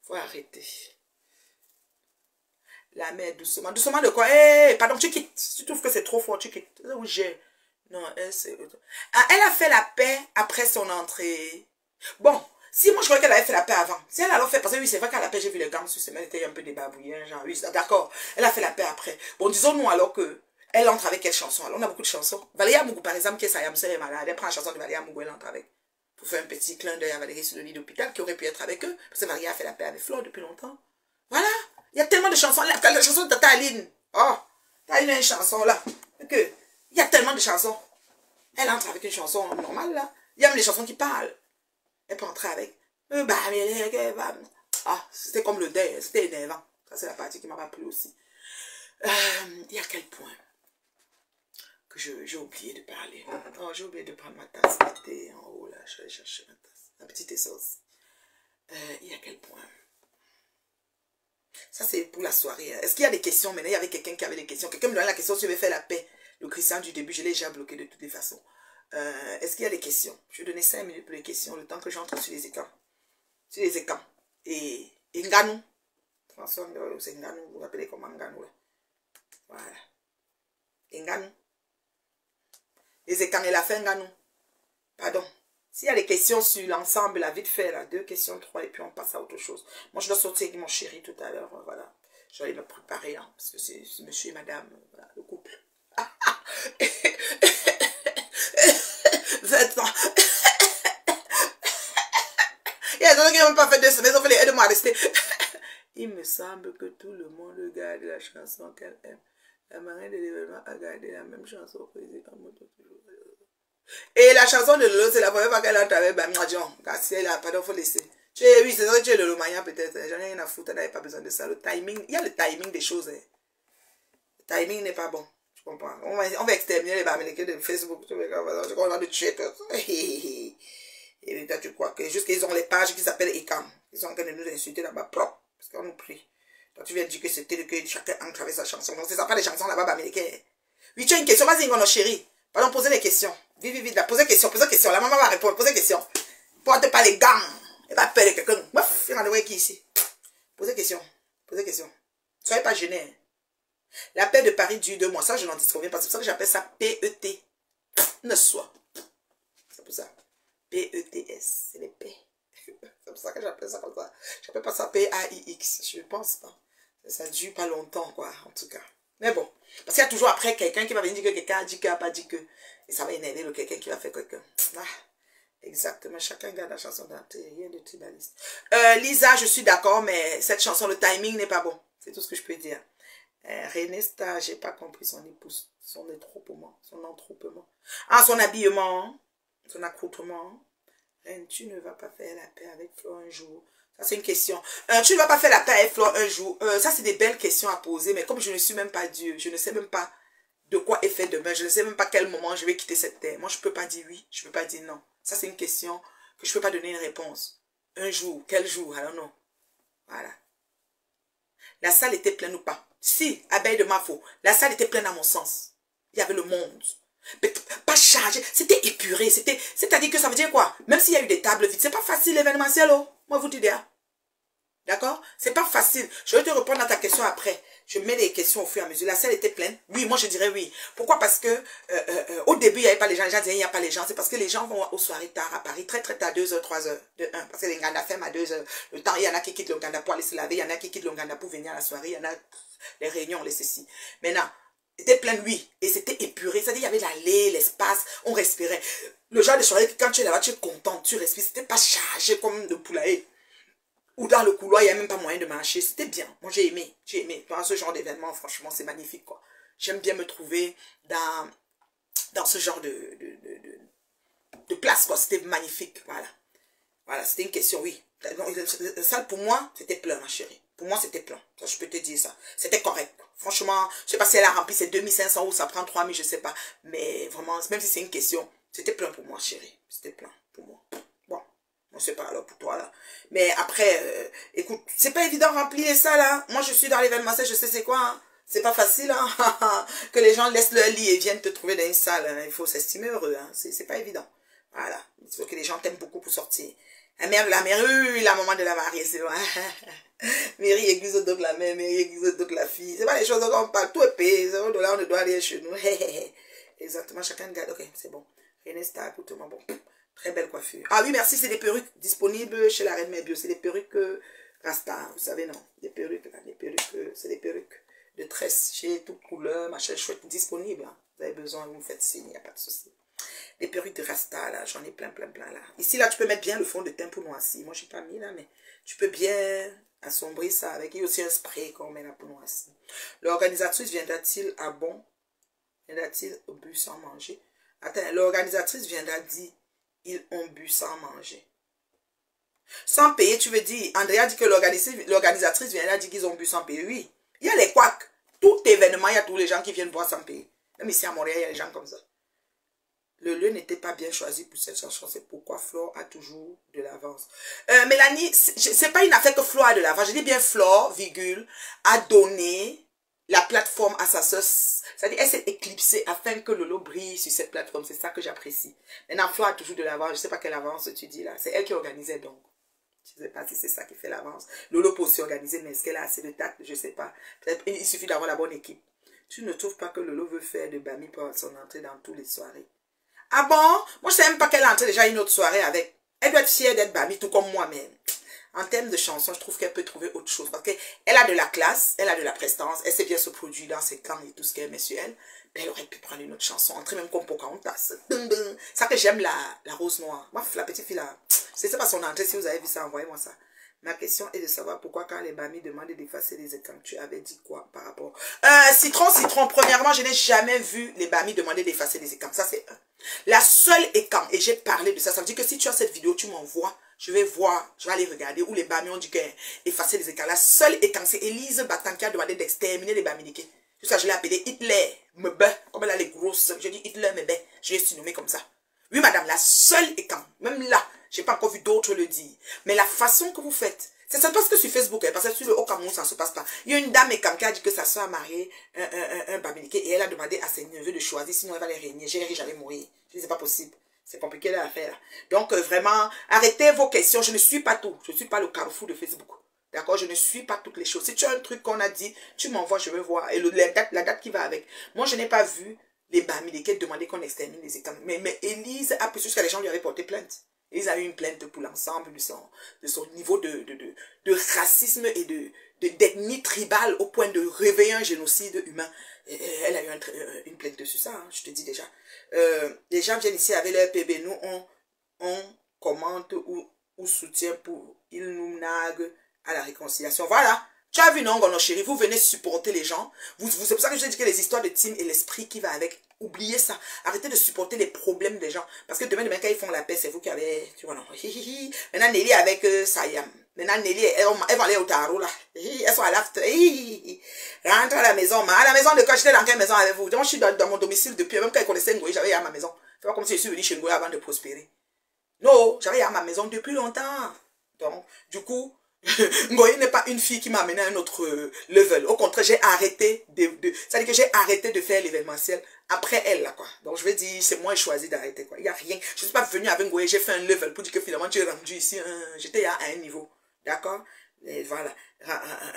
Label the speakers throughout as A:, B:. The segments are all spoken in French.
A: Faut arrêter. La mère, doucement. Doucement de quoi? Eh, pardon, tu quittes. Si tu trouves que c'est trop fort, tu quittes. Non, elle, elle a fait la paix après son entrée. Bon, si moi je croyais qu'elle avait fait la paix avant. Si elle a alors fait, parce que oui, c'est vrai qu'à la paix, j'ai vu les gants sur ses mains, elle était un peu débarbouillée, genre, oui, d'accord. Elle a fait la paix après. Bon, disons-nous alors que elle entre avec quelle chanson? Alors, on a beaucoup de chansons. Valérie Mougou, par exemple, qui est Sayam, c'est malade. Elle prend la chanson de Valérie Mougou, elle entre avec. Pour faire un petit clin d'œil à Valérie sur le lit d'hôpital, qui aurait pu être avec eux. Parce que Valérie a fait la paix avec Flore depuis longtemps. Voilà. Il y a tellement de chansons. La chanson de Tata Aline. Oh, Tata Aline a une chanson là. Il y a tellement de chansons. Elle entre avec une chanson normale là. Il y a même les chansons qui parlent. Elle peut entrer avec. Ah, c'était comme le deuil. C'était énervant. Ça, c'est la partie qui m'a pas plu aussi. Il y a quel point que j'ai oublié de parler. Oh, j'ai oublié de prendre ma tasse. C'était en haut là. Je vais aller chercher ma tasse. La petite essence. Il y a quel point? Ça, c'est pour la soirée. Est-ce qu'il y a des questions maintenant? Il y avait quelqu'un qui avait des questions. Quelqu'un me donnait la question si je vais faire la paix. Le Christian du début, je l'ai déjà bloqué de toutes les façons. Est-ce qu'il y a des questions? Je vais donner 5 minutes pour les questions, le temps que j'entre sur les écrans. Sur les écrans. Et Nganou. François, c'est Nganou. Vous vous rappelez comment Nganou est. Voilà. Nganou. Les écrans et la fin Nganou. Pardon. S'il y a des questions sur l'ensemble, la vite fait, là, 2 questions, 3, et puis on passe à autre chose. Moi, je dois sortir avec mon chéri tout à l'heure, voilà. Je vais me préparer, hein, parce que c'est monsieur et madame, voilà, le couple. 20 ans. Il y a des gens qui n'ont pas fait 2 semaines, ils ont fait les aides-moi à rester. Il me semble que tout le monde regarde la chanson qu'elle aime. La marraine de l'événement a gardé la même chanson président moto toujours. Et la chanson de Lolo, c'est la première fois qu'elle entre avec Bamiadjon. Garcia, là, pardon, faut laisser. Oui, c'est vrai que tu es le Lomania peut-être. J'en ai rien à foutre, t'avais pas besoin de ça. Le timing, il y a le timing des choses. Hein. Le timing n'est pas bon. Tu comprends? On va exterminer les Bamilekés de Facebook. Tu vois, on va le tuer. Et toi, tu crois que juste qu'ils ont les pages qui s'appellent ECAM. Ils sont en train de nous insulter là-bas propre. Parce qu'on nous prie. Toi, tu viens de dire que c'était que chacun entre avec sa chanson. Donc, c'est ça, pas les chansons là-bas, Bamilekés. Oui, tu as une question. Vas-y, mon chéri. Pardon, posez des questions. Vite, vite, vite, là. Posez question, posez question. La maman va répondre. Posez question. Porte pas les gants. Elle va perdre quelqu'un. Bouf, il y en a qui ici. Posez question. Posez question. Soyez pas gênés. Hein. La paix de Paris dure 2 mois. Ça, je n'en disconviens pas. C'est pour ça que j'appelle ça PET. Ne soit. C'est pour ça. PETS. C'est les paix. C'est pour ça que j'appelle ça comme ça. J'appelle pas ça PAIX. Je ne pense pas. Ça ne dure pas longtemps, quoi, en tout cas. Mais bon. Parce qu'il y a toujours après quelqu'un qui va venir dire que quelqu'un a dit qu'il n'a pas dit que. Et ça va énerver le quelqu'un qui va faire quelqu'un. Ah, exactement. Chacun garde la chanson dans rien de tribaliste. Lisa, je suis d'accord, mais cette chanson, le timing n'est pas bon. C'est tout ce que je peux dire. René Star, j'ai pas compris son épouse. Son entroupement. Son entroupement. Ah, son habillement. Son accoutrement. Reine, tu ne vas pas faire la paix avec Flo un jour. Ça, c'est une question. Tu ne vas pas faire la paix avec Flore un jour. Ça, c'est des belles questions à poser. Mais comme je ne suis même pas Dieu, je ne sais même pas de quoi est fait demain. Je ne sais même pas quel moment je vais quitter cette terre. Moi, je ne peux pas dire oui. Je ne peux pas dire non. Ça, c'est une question que je ne peux pas donner une réponse. Un jour. Quel jour? Alors non. Voilà. La salle était pleine ou pas? Si, abeille de ma faux. La salle était pleine à mon sens. Il y avait le monde. Mais pas chargé. C'était épuré. C'est-à-dire que ça veut dire quoi? Même s'il y a eu des tables vides, c'est pas facile l'événementiel. Oh. Moi, vous dis. D'accord? C'est pas facile. Je vais te répondre à ta question après. Je mets les questions au fur et à mesure. La salle était pleine. Oui, moi je dirais oui. Pourquoi? Parce que au début, il n'y avait pas les gens. Les gens disaient il n'y a pas les gens. C'est parce que les gens vont aux soirées tard à Paris. Très très tard, 2h, 3h. De 1. Parce que les Nganda ferment à 2h. Le temps, il y en a qui quittent le Nganda pour aller se laver. Il y en a qui quittent le Nganda pour venir à la soirée. Il y en a les réunions, les ceci. Maintenant, c'était plein, oui. Et c'était épuré. C'est-à-dire il y avait l'allée, l'espace. On respirait. Le genre de soirée, quand tu es là-bas, tu es content. Tu respires. C'était pas chargé comme de poulailler. Ou dans le couloir, il n'y a même pas moyen de marcher. C'était bien. Moi, j'ai aimé. J'ai aimé. Dans ce genre d'événement, franchement, c'est magnifique, quoi. J'aime bien me trouver dans ce genre de place, quoi. C'était magnifique, voilà. Voilà, c'était une question, oui. La salle, pour moi, c'était plein, ma chérie. Pour moi, c'était plein. Ça, je peux te dire ça. C'était correct. Franchement, je ne sais pas si elle a rempli ses 2500 ou ça prend 3000, je ne sais pas. Mais vraiment, même si c'est une question, c'était plein pour moi, chérie. C'était plein pour moi. Bon. Je sais pas alors pour toi là. Mais après, écoute, c'est pas évident de remplir ça là. Moi je suis dans l'événementiel, je sais c'est quoi. Hein. C'est pas facile hein. Que les gens laissent leur lit et viennent te trouver dans une salle. Hein. Il faut s'estimer heureux. Hein. C'est pas évident. Voilà. Il faut que les gens t'aiment beaucoup pour sortir. La mère, oui, la maman de la mariée, c'est vrai. Mairie, église, donc la mère, mairie, église, donc la fille. C'est pas les choses dont on parle, tout est payé. $0, on ne doit rien chez nous. Exactement, chacun garde. Ok, c'est bon. Rien n'est stable pour tout le monde. Bon, très belle coiffure. Ah oui, merci, c'est des perruques disponibles chez la Reine Mère Bio. C'est des perruques Rasta, vous savez, non. Des perruques, là, des perruques, c'est des perruques de tresse chez toute couleur, machin chouette, disponible. Hein. Vous avez besoin, vous me faites signe, il n'y a pas de souci. Les perruques de Rasta, là, j'en ai plein, là. Ici, là, tu peux mettre bien le fond de teint pour noircir. Moi, je n'ai pas mis, là, mais tu peux bien assombrir ça avec. Il y a aussi un spray qu'on met là pour noircir. L'organisatrice viendra-t-il à bon? Viendra-t-il au but sans manger? Attends, l'organisatrice viendra dire, ils ont bu sans manger. Sans payer, tu veux dire, Andrea dit que l'organisatrice viendra dire qu'ils ont bu sans payer. Oui, il y a les couacs. Tout événement, il y a tous les gens qui viennent boire sans payer. Même ici à Montréal, il y a des gens comme ça. Le lieu n'était pas bien choisi pour cette chanson. C'est pourquoi Flore a toujours de l'avance. Mélanie, c'est pas une affaire que Flore a de l'avance. Je dis bien Flore, virgule, a donné la plateforme à sa soeur. C'est-à-dire, elle s'est éclipsée afin que Lolo brille sur cette plateforme. C'est ça que j'apprécie. Maintenant, Flore a toujours de l'avance. Je sais pas quelle avance tu dis là. C'est elle qui organisait donc. Je ne sais pas si c'est ça qui fait l'avance. Lolo peut aussi organiser, mais est-ce qu'elle a assez de tact? Je ne sais pas. Peut-être il suffit d'avoir la bonne équipe. Tu ne trouves pas que Lolo veut faire de Bami pour son entrée dans toutes les soirées? Ah bon? Moi, je ne sais même pas qu'elle a entré déjà une autre soirée avec. Elle doit être fière d'être Bami, tout comme moi-même. En termes de chansons, je trouve qu'elle peut trouver autre chose. Parce qu'elle a de la classe, elle a de la prestance, elle sait bien se produire dans ses camps et tout ce qu'elle met sur elle. Mais elle aurait pu prendre une autre chanson, entrer même comme Pocahontas. C'est ça que j'aime la rose noire. Moi, la petite fille là, c'est pas son entrée. Si vous avez vu ça, envoyez-moi ça. Ma question est de savoir pourquoi quand les Bami demandent d'effacer les écrans, tu avais dit quoi par rapport... Citron, premièrement, je n'ai jamais vu les Bami demander d'effacer les écrans. Ça, c'est un. La seule écran, et j'ai parlé de ça, ça veut dire que si tu as cette vidéo, tu m'envoies, je vais voir, je vais aller regarder où les Bami ont dit qu'effacer les écrans. La seule écran, c'est Élise Batan qui a demandé d'exterminer les Baminiqués. C'est ça, je l'ai appelé Hitler, Mebe, comme elle a les grosses, je dis Hitler, Mebe, je l'ai surnommé comme ça. Oui, madame, la seule écran, même là, je n'ai pas encore vu d'autres le dire. Mais la façon que vous faites, c'est ça parce que sur Facebook, parce que sur le Haut-Cameroun, ça ne se passe pas. Il y a une dame qui a dit que sa soeur a marié un Baminiqué et elle a demandé à ses neveux de choisir, sinon elle va les régner. J'allais mourir. Je dis, c'est pas possible. C'est compliqué l'affaire. Donc, vraiment, arrêtez vos questions. Je ne suis pas tout. Je ne suis pas le carrefour de Facebook. D'accord? Je ne suis pas toutes les choses. Si tu as un truc qu'on a dit, tu m'envoies, je vais voir. Et la date qui va avec. Moi, je n'ai pas vu les Baminiqués demander qu'on extermine les états. Mais Élise a pu, jusqu'à les gens lui avaient porté plainte. Ils ont eu une plainte pour l'ensemble de son niveau de racisme et d'ethnie tribale au point de réveiller un génocide humain. Elle a eu une plainte dessus ça, hein, je te dis déjà. Les gens viennent ici avec leur PB, nous on commente ou soutient pour, ils nous naguent à la réconciliation. Voilà. Tu as vu, non, Gono chéri, vous venez supporter les gens. C'est pour ça que je dis que les histoires de Tim et l'esprit qui va avec, oubliez ça. Arrêtez de supporter les problèmes des gens. Parce que demain, quand ils font la paix, c'est vous qui avez... Tu vois, non. Maintenant, Nelly avec Sayam. Maintenant, Nelly, elles vont aller au tarot, là. Elles sont à l'after. Rentre à la maison. À la maison de quand j'étais dans quelle maison avec vous? Moi, je suis dans mon domicile depuis. Même quand ils connaissaient Ngoï, j'avais à ma maison. C'est pas comme si je suis venu chez Ngoï avant de prospérer. Non, j'avais à ma maison depuis longtemps. Donc, du coup... Ngoï n'est pas une fille qui m'a amené à un autre level. Au contraire, j'ai arrêté c'est-à-dire que j'ai arrêté de faire l'événementiel après elle, là, quoi. Donc, je vais dire, c'est moi qui ai choisi d'arrêter, quoi. Il n'y a rien. Je ne suis pas venu avec Ngoï, j'ai fait un level pour dire que finalement, tu es rendu ici. J'étais à un niveau. D'accord? Et voilà.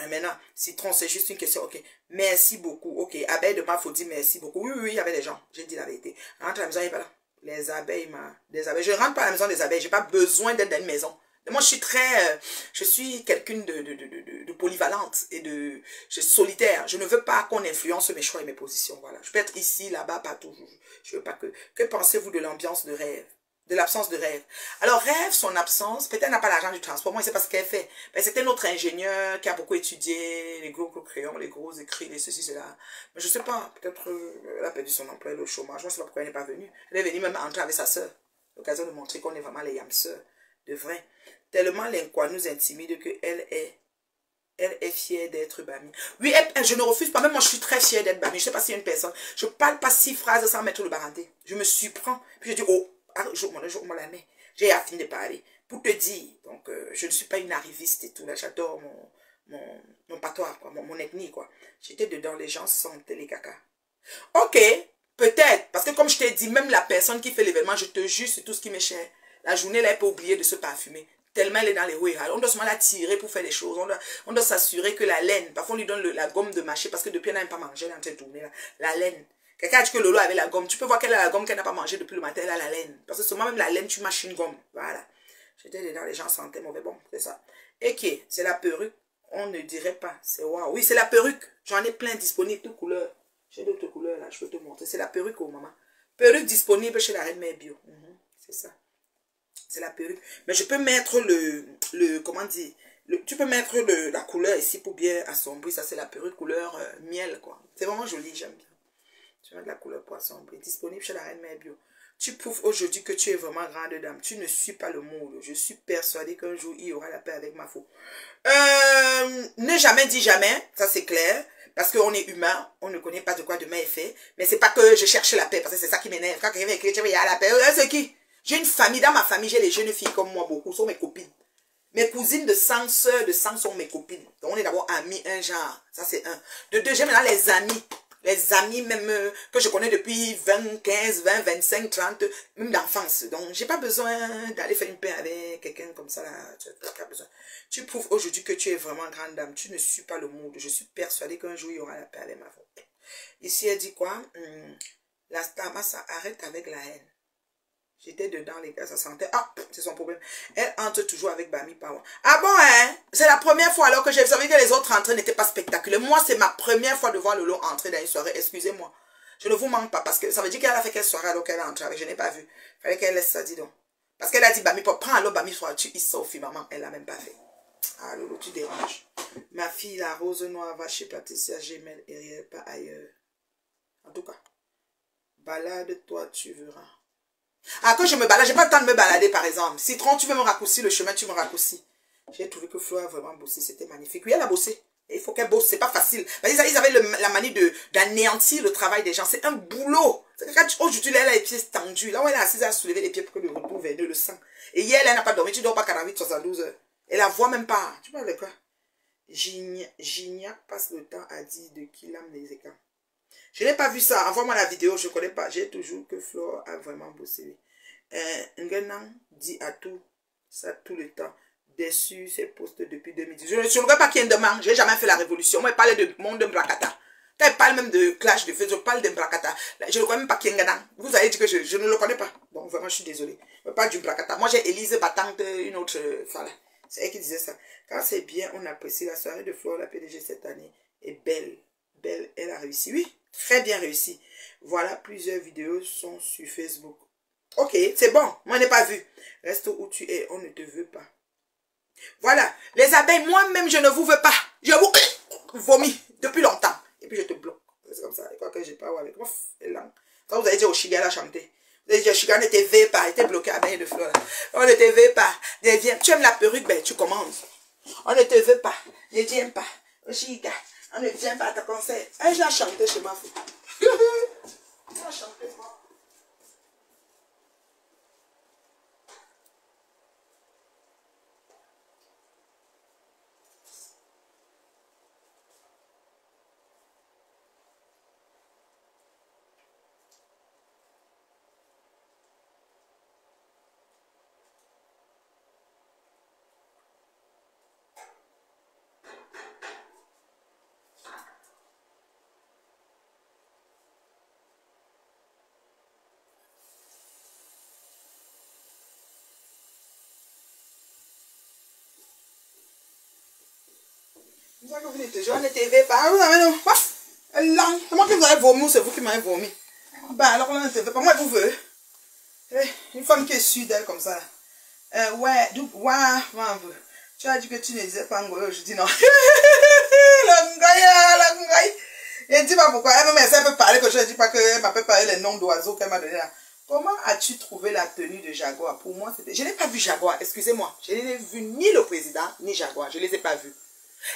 A: Maintenant, Citron, c'est juste une question. Ok. Merci beaucoup. Ok. Abeille de ma faut dire merci beaucoup. Oui, il y avait des gens. J'ai dit la vérité. Rentre à la maison, il n'est pas là. Les abeilles, des abeilles. Je ne rentre pas à la maison des abeilles. Je n'ai pas besoin d'être dans une maison. Moi, je suis quelqu'un de polyvalente et je suis solitaire. Je ne veux pas qu'on influence mes choix et mes positions. Voilà. Je peux être ici, là-bas, partout. Je veux pas que pensez-vous de l'ambiance de rêve? De l'absence de rêve. Alors, rêve, son absence, peut-être n'a pas l'argent du transport. Moi, c'est pas ce qu'elle fait. Ben, c'était notre ingénieur qui a beaucoup étudié les gros crayons, les gros écrits, les ceci, cela. Mais je sais pas, peut-être elle a perdu son emploi, le chômage. Je ne sais pas pourquoi elle n'est pas venue. Elle est venue même entrer avec sa sœur. L'occasion de montrer qu'on est vraiment les yam sœurs. De vrai. Tellement l'inquoi nous intimide qu'elle est fière d'être Bami. Oui, je ne refuse pas. Même moi, je suis très fière d'être Bami. Je ne sais pas s'il y a une personne. Je ne parle pas 6 phrases sans mettre le baranté. Je me surprends. Puis je dis, oh, joue-moi la main. J'ai fini de parler. Pour te dire, donc, je ne suis pas une arriviste et tout. Là, j'adore mon patois, quoi, mon ethnie, quoi. J'étais dedans, les gens sentaient les caca. Ok, peut-être. Parce que comme je t'ai dit, même la personne qui fait l'événement, je te jure, c'est tout ce qui m'est cher. La journée, là, elle peut oublier de se parfumer. Tellement elle est dans les hauts et hauts. On doit seulement la tirer pour faire des choses. On doit s'assurer que la laine, parfois on lui donne la gomme de mâcher parce que depuis elle n'a même pas mangé, elle est en train de tourner là. La laine. Quelqu'un a dit que Lolo avait la gomme. Tu peux voir qu'elle a la gomme qu'elle n'a pas mangé depuis le matin, elle a la laine. Parce que seulement même la laine, tu mâches une gomme. Voilà. J'étais dedans, les gens sentaient mauvais. Bon, c'est ça. Et qui c'est la perruque. On ne dirait pas. C'est waouh. Oui, c'est la perruque. J'en ai plein disponibles, toutes couleurs. J'ai d'autres couleurs là, je peux te montrer. C'est la perruque, oh maman. Perruque disponible chez la Reine Mère Bio. C'est ça. C'est la perruque. Mais je peux mettre comment dire, tu peux mettre la couleur ici pour bien assombrir. Ça, c'est la perruque couleur miel, quoi. C'est vraiment joli, j'aime bien. Tu mets de la couleur pour assombrir. Disponible chez la Reine Mère Bio. Tu prouves aujourd'hui que tu es vraiment grande dame. Tu ne suis pas le monde. Je suis persuadée qu'un jour, il y aura la paix avec ma faux. Ne jamais dire jamais. Ça, c'est clair. Parce qu'on est humain. On ne connaît pas de quoi demain est fait. Mais c'est pas que je cherche la paix. Parce que c'est ça qui m'énerve. Quand quelqu'un écrit, il y a la paix. C'est qui? J'ai une famille. Dans ma famille, j'ai les jeunes filles comme moi. Beaucoup sont mes copines. Mes cousines de sang, sœurs de sang sont mes copines. Donc, on est d'abord amis, un genre. Ça, c'est un. De deux, j'aime maintenant les amis. Les amis même que je connais depuis 20, 15, 20, 25, 30, même d'enfance. Donc, j'ai pas besoin d'aller faire une paix avec quelqu'un comme ça. Là. Tu n'as pas besoin. Tu prouves aujourd'hui que tu es vraiment grande dame. Tu ne suis pas le monde. Je suis persuadée qu'un jour, il y aura la paix avec ma femme. Ici, elle dit quoi? La star, ça arrête avec la haine. J'étais dedans, les gars, ça sentait. Ah, c'est son problème. Elle entre toujours avec Bami Power. Ah bon, hein? C'est la première fois alors que j'ai vu que les autres entrées n'étaient pas spectaculaires. Moi, c'est ma première fois de voir Lolo entrer dans une soirée. Excusez-moi. Je ne vous manque pas parce que ça veut dire qu'elle a fait quelle soirée alors qu'elle est entrée avec. Je n'ai pas vu. Il fallait qu'elle laisse ça, dis donc. Parce qu'elle a dit Bami Power. Prends alors Bami Power. Tu y Sophie, maman. Elle l'a même pas fait. Ah, Lolo, tu déranges. Ma fille, la rose noire, va chez Patricia Gemel et pas ailleurs. En tout cas, balade-toi, tu verras. Ah, quand je me balade, j'ai pas le temps de me balader, par exemple. Citron, tu veux me raccourcir le chemin, tu me raccourcis. J'ai trouvé que Flo a vraiment bossé, c'était magnifique. Oui, elle a bossé. Et il faut qu'elle bosse, c'est pas facile. Ils avaient la manie d'anéantir le travail des gens. C'est un boulot. Aujourd'hui, elle a les pieds tendus. Là où elle est assise, elle a soulevé les pieds pour que le repos verde le sang. Et hier, elle n'a pas dormi. Tu dors pas 48, 72 heures. Elle la voit même pas. Tu parles de quoi? Gignac passe le temps à dire de qui l'âme les écarts. Je n'ai pas vu ça. Envoie-moi la vidéo. Je ne connais pas. J'ai toujours que Flore a vraiment bossé. Ngenan dit à tout ça tout le temps. Déçu ses postes depuis 2010. Je ne sais pas qui est demain. Je n'ai jamais fait la révolution. Moi, je parle de monde Mbrakata. Quand je parle même de clash de feu, je parle de Mbrakata. Je ne connais même pas qui est Ngenan. Vous avez dit que je ne le connais pas. Bon, vraiment, je suis désolée. Je parle du Mbrakata. Moi, j'ai Élise Batante, une autre femme. C'est elle qui disait ça. Quand c'est bien, on apprécie la soirée de Flore, la PDG cette année. Est belle. Belle, elle a réussi. Oui. Très bien réussi. Voilà, plusieurs vidéos sont sur Facebook. Ok, c'est bon. Moi, je n'ai pas vu. Reste où tu es. On ne te veut pas. Voilà. Les abeilles, moi-même, je ne vous veux pas. Je vous vomis depuis longtemps. Et puis, je te bloque. C'est comme ça. Et quoi que j'ai pas avec moi. Quand vous allez dire au Chiga, elle a chanté. Vous allez dire, Chiga ne te veut pas. Elle était bloquée à bain de fleurs. On ne te veut pas. Ne viens. Tu aimes la perruque, ben, tu commandes. On ne te veut pas. Ne viens pas. Au Chiga. On ne vient pas à ta concert. Je l'ai chanté chez ma fille. Je l'ai chanté, moi. C'est ça que vous dites, je ne te pas. Vous avez non. C'est moi qui vous avez vomi ou c'est vous qui m'avez vomi? Ben alors là, ne te veux pas. Moi, je vous veux. Une femme qui est sûre d'elle comme ça. Ouais, tu as dit que tu ne disais pas Ngoyo. Je dis non. La Ngoya. Et dis pas pourquoi. Elle peut parler que je ne dis pas qu'elle m'a fait parler les noms d'oiseaux qu'elle m'a donné là. Comment as-tu trouvé la tenue de Jaguar? Pour moi, c'était. Je n'ai pas vu Jaguar, excusez-moi. Je n'ai vu ni le président, ni Jaguar. Je ne les ai pas vus.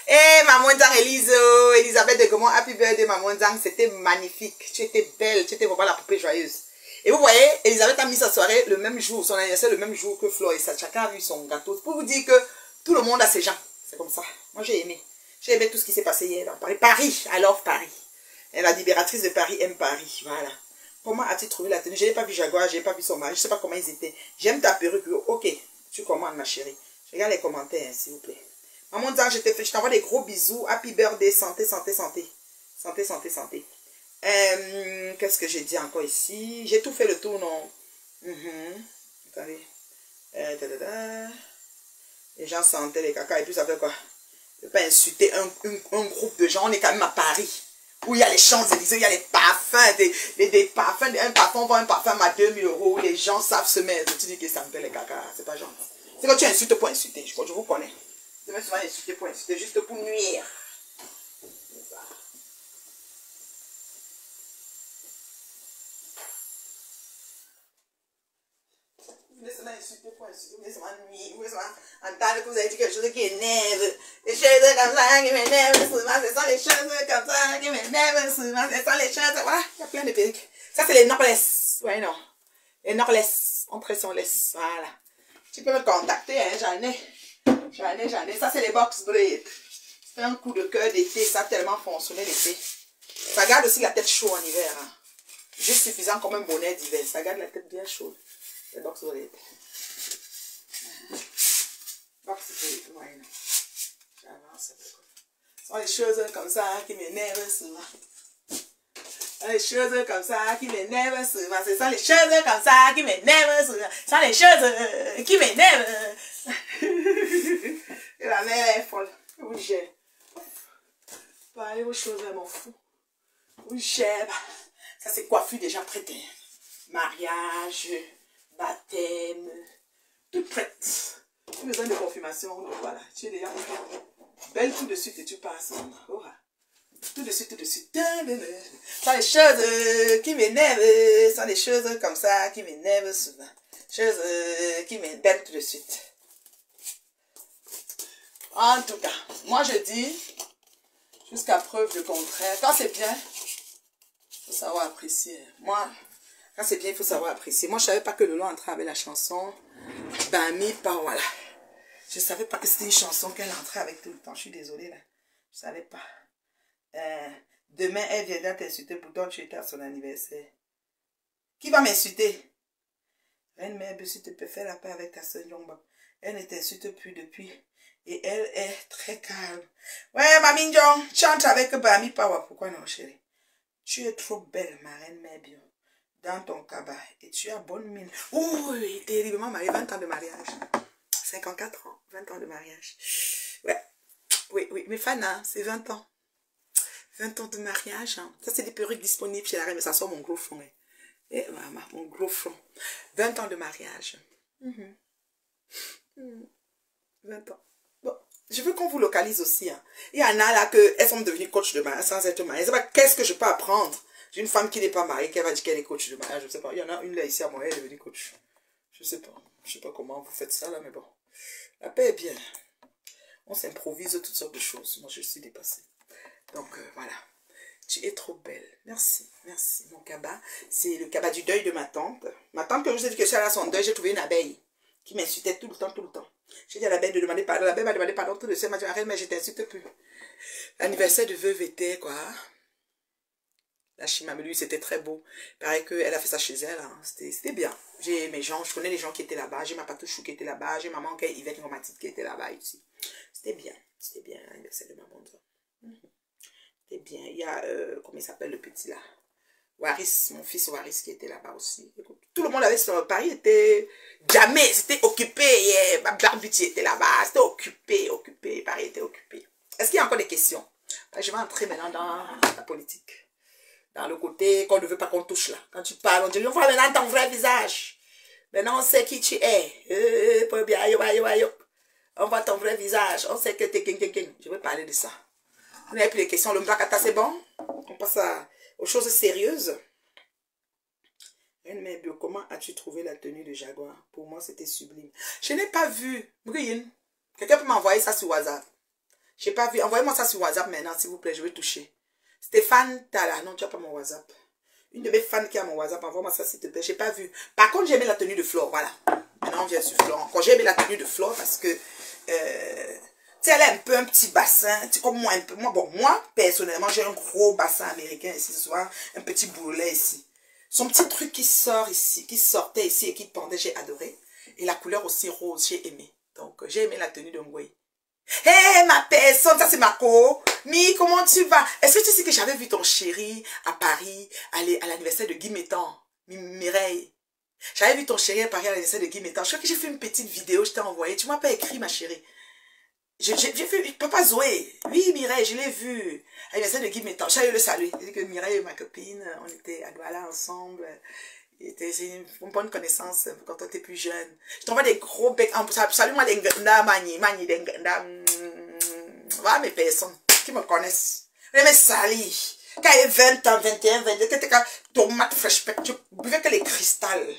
A: Eh, Maman Zang, Elisabeth de Gaumont, happy birthday, Maman Zang, c'était magnifique. Tu étais belle, tu étais vraiment la poupée joyeuse. Et vous voyez, Elisabeth a mis sa soirée le même jour, son anniversaire le même jour que Flo et ça. Chacun a eu son gâteau. Pour vous dire que tout le monde a ses gens. C'est comme ça. Moi, j'ai aimé. J'ai aimé tout ce qui s'est passé hier dans Paris. Paris, alors Paris. Et la libératrice de Paris aime Paris. Voilà. Comment as-tu trouvé la tenue? Je n'ai pas vu Jaguar, je n'ai pas vu son mari. Je ne sais pas comment ils étaient. J'aime ta perruque. Ok, tu commandes, ma chérie. Regarde les commentaires, s'il vous plaît. Maman Dia, je t'envoie des gros bisous. Happy birthday, santé, santé, santé. Santé, santé, santé. Qu'est-ce que j'ai dit encore ici? J'ai tout fait le tour, non? Attendez. Les gens sentaient les caca et puis ça fait quoi? Je ne peux pas insulter un groupe de gens. On est quand même à Paris. Où il y a les Champs-Élysées, il y a les parfums, des parfums, un parfum vend un parfum à 2000 €, où les gens savent se mettre. Tu dis que ça me fait les caca, c'est pas gentil. C'est quand tu insultes pour insulter, je vous connais. Je vais souvent insulter pour insulter, juste pour nuire. Vous voulez seulement insulter pour insulter, vous voulez seulement nuire, vous voulez seulement entendre que vous avez dit quelque chose qui énerve. Les choses comme ça qui m'énervent souvent, ce sont les choses comme ça qui m'énervent souvent, ce sont les choses, voilà, il y a plein de perruques. Ça c'est les Norless, ouais non, les Norless, on presse, on laisse, voilà. Tu peux me contacter, hein, j'en ai, ça c'est les box braid. C'est un coup de cœur d'été, ça a tellement fonctionné l'été. Ça garde aussi la tête chaude en hiver, hein. Juste suffisant comme un bonnet d'hiver, ça garde la tête bien chaude. Les box braid. Box braid, ouais, non. J'avance un peu. Ce sont les choses comme ça qui m'énervent souvent. Ce sont les choses comme ça qui m'énervent souvent. Ce sont les choses comme ça qui m'énervent souvent. Ce sont les choses qui m'énervent. Et la mère est folle. Oui, j'ai. Parler aux choses, elle m'en fout. Oui, j'ai. Ça, c'est coiffure déjà prête. Mariage, baptême, toute prête. Plus besoin de confirmation. Donc voilà, tu es déjà belle tout de suite et tu passes. Oh, tout de suite, tout de suite. Ce sont les choses qui m'énervent. Ce sont des choses comme ça qui m'énervent souvent. Choses qui m'énervent tout de suite. En tout cas, moi je dis, jusqu'à preuve du contraire, quand c'est bien, il faut savoir apprécier. Moi, quand c'est bien, il faut savoir apprécier. Moi, je ne savais pas que Lolo entrait avec la chanson Bami par voilà. Je ne savais pas que c'était une chanson qu'elle entrait avec tout le temps. Je suis désolée là. Je ne savais pas. Demain, elle viendra t'insulter. Pourtant, tu étais à son anniversaire. Qui va m'insulter? Reine Mère, si tu peux faire la paix avec ta soeur Yongba. Elle ne t'insulte plus depuis. Et elle est très calme. Ouais, Mamie Njong, chante avec Bami Power. Pourquoi non, chérie? Tu es trop belle, ma reine Mère Bio. Dans ton cabas. Et tu as bonne mine. Oh, il est terriblement marié. 20 ans de mariage. 54 ans. 20 ans de mariage. Ouais. Oui, oui. Mais Fana, c'est 20 ans. 20 ans de mariage. Hein. Ça, c'est des perruques disponibles chez la reine. Mais ça sort mon gros front. Hein. Et maman, mon gros front. 20 ans de mariage. 20 ans. Bon, je veux qu'on vous localise aussi. Hein. Il y en a là que elles sont devenues coach de mariage sans être mariées. Je ne sais pas qu'est-ce que je peux apprendre d'une femme qui n'est pas mariée, qui va dire qu'elle est coach de mariage. Je ne sais pas. Il y en a une là ici à moi, elle est devenue coach. Je ne sais pas. Je ne sais pas comment vous faites ça là, mais bon. La paix est bien. On s'improvise toutes sortes de choses. Moi, je suis dépassée. Donc, voilà. Tu es trop belle. Merci. Merci. Mon cabas, c'est le cabas du deuil de ma tante. Ma tante, que je vous ai dit que je suis allée à son deuil, j'ai trouvé une abeille qui m'insultait tout le temps, tout le temps. J'ai dit à l'abeille de demander pardon. L'abeille m'a demandé pardon tout le temps. Elle m'a dit, arrête, mais je t'insulte plus. L'anniversaire de veuve était, quoi. La Chimamelu, c'était très beau. Il paraît qu'elle a fait ça chez elle. Hein. C'était bien. J'ai mes gens, je connais les gens qui étaient là-bas. J'ai ma patouchou qui était là-bas. J'ai maman qui est Yvette Ngomatite qui était là-bas ici. C'était bien. C'était bien l'anniversaire de ma bonne soeur. C'était bien. Il y a, comment il s'appelle le petit là? Waris, mon fils Waris qui était là-bas aussi. Écoute, tout le monde avait son Paris était jamais, c'était occupé. Yeah. Barbuti était là-bas. C'était occupé. Paris était occupé. Est-ce qu'il y a encore des questions? Je vais entrer maintenant dans la politique. Dans le côté qu'on ne veut pas qu'on touche là. Quand tu parles, on dit, on voit maintenant ton vrai visage. Maintenant, on sait qui tu es. On voit ton vrai visage. On sait que tu es. Je vais parler de ça. On n'a plus les questions. Le Mbakata, c'est bon? On passe aux choses sérieuses. Mais comment as-tu trouvé la tenue de Jaguar? Pour moi, c'était sublime. Je n'ai pas vu. Brune, quelqu'un peut m'envoyer ça sur WhatsApp. Je n'ai pas vu. Envoyez-moi ça sur WhatsApp maintenant, s'il vous plaît. Je vais toucher. Stéphane Tala, non, tu n'as pas mon WhatsApp. Une de mes fans qui a mon WhatsApp, envoie-moi ça s'il te plaît. Je n'ai pas vu. Par contre, j'ai aimé la tenue de Flore, voilà. Maintenant, on vient sur Flore. Quand j'ai aimé la tenue de Flore, parce que, tu sais, elle a un peu un petit bassin, comme moi, un peu. Moi, personnellement, j'ai un gros bassin américain ici ce soir, un petit boulet ici. Son petit truc qui sort ici, qui sortait ici et qui pendait, j'ai adoré. Et la couleur aussi rose, j'ai aimé. Donc, j'ai aimé la tenue de Ngoué. Hé, ma personne, ça c'est Marco. Mi, comment tu vas? Est-ce que tu sais que j'avais vu ton chéri à Paris, aller à l'anniversaire de Guy Métan, Mireille? J'avais vu ton chéri à Paris à l'anniversaire de Guy Métan. Je crois que j'ai fait une petite vidéo, je t'ai envoyé. Tu m'as pas écrit, ma chérie. J'ai vu, Papa Zoé. Oui, Mireille, je l'ai vu. À l'anniversaire de Guy Métan. J'allais le saluer. J'ai dit que Mireille est ma copine. On était à Douala ensemble. C'est une bonne connaissance quand on était plus jeune. Je t'envoie des gros becs. Salut-moi les ganda, mani, des ganda. Voilà mes personnes qui me connaissent. Les mes salis. Quand il y a 20 ans, 21, 22, quand tu étais tomate fraîche, tu buvais que les cristals.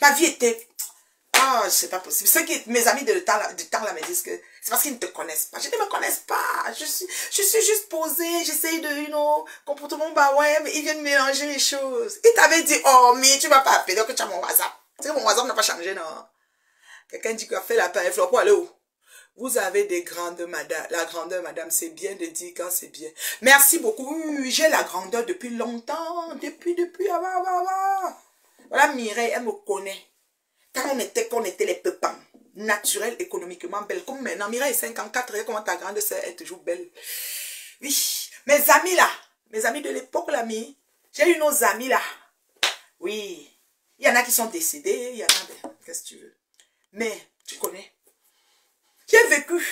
A: Ma vie était... Ah, c'est pas possible. Ceux qui, mes amis du temps là, me disent que c'est parce qu'ils ne te connaissent pas. Je ne me connaissent pas. Je suis juste posée. J'essaye de, comportement, bah ouais, mais ils viennent mélanger les choses. Ils t'avaient dit, oh, mais tu vas pas appeler, donc tu as mon WhatsApp. C'est que mon WhatsApp n'a pas changé, non. Quelqu'un dit qu'il a fait la paix. Il faut aller où? Vous avez des grandes madames. La grandeur, madame, c'est bien de dire quand c'est bien. Merci beaucoup. J'ai la grandeur depuis longtemps. Depuis, avant. Voilà, Mireille, elle me connaît. Quand on était les pépins, naturels, économiquement belles. Comme maintenant, Mireille est 54, regarde comment ta grande sœur est toujours belle. Oui, mes amis là, mes amis de l'époque là, j'ai eu nos amis là. Oui, il y en a qui sont décédés, il y en a, qu'est-ce que tu veux. Mais, tu connais. J'ai vécu.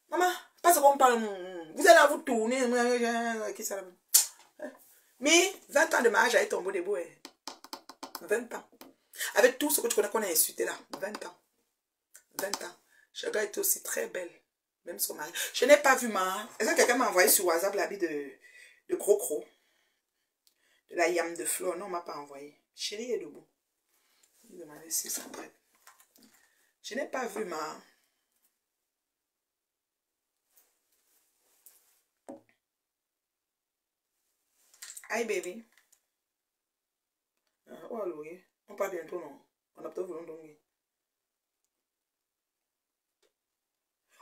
A: Maman, pas qu'on parle. Vous allez vous tourner. Qui ça? Mais 20 ans de mariage avec ton beau debout. 20 ans. Avec tout ce que tu connais qu'on a insulté là. 20 ans. 20 ans. Chaga était aussi très belle. Même son mari. Je n'ai pas vu ma... Est-ce que quelqu'un m'a envoyé sur WhatsApp l'habit de Crocro? De la yam de fleurs. Non, on ne m'a pas envoyé. Chérie est debout. Je me demandais si ça prête. Je n'ai pas vu ma... Hi baby. Oh allô, on part bientôt non. On a peut-être voulu dormir.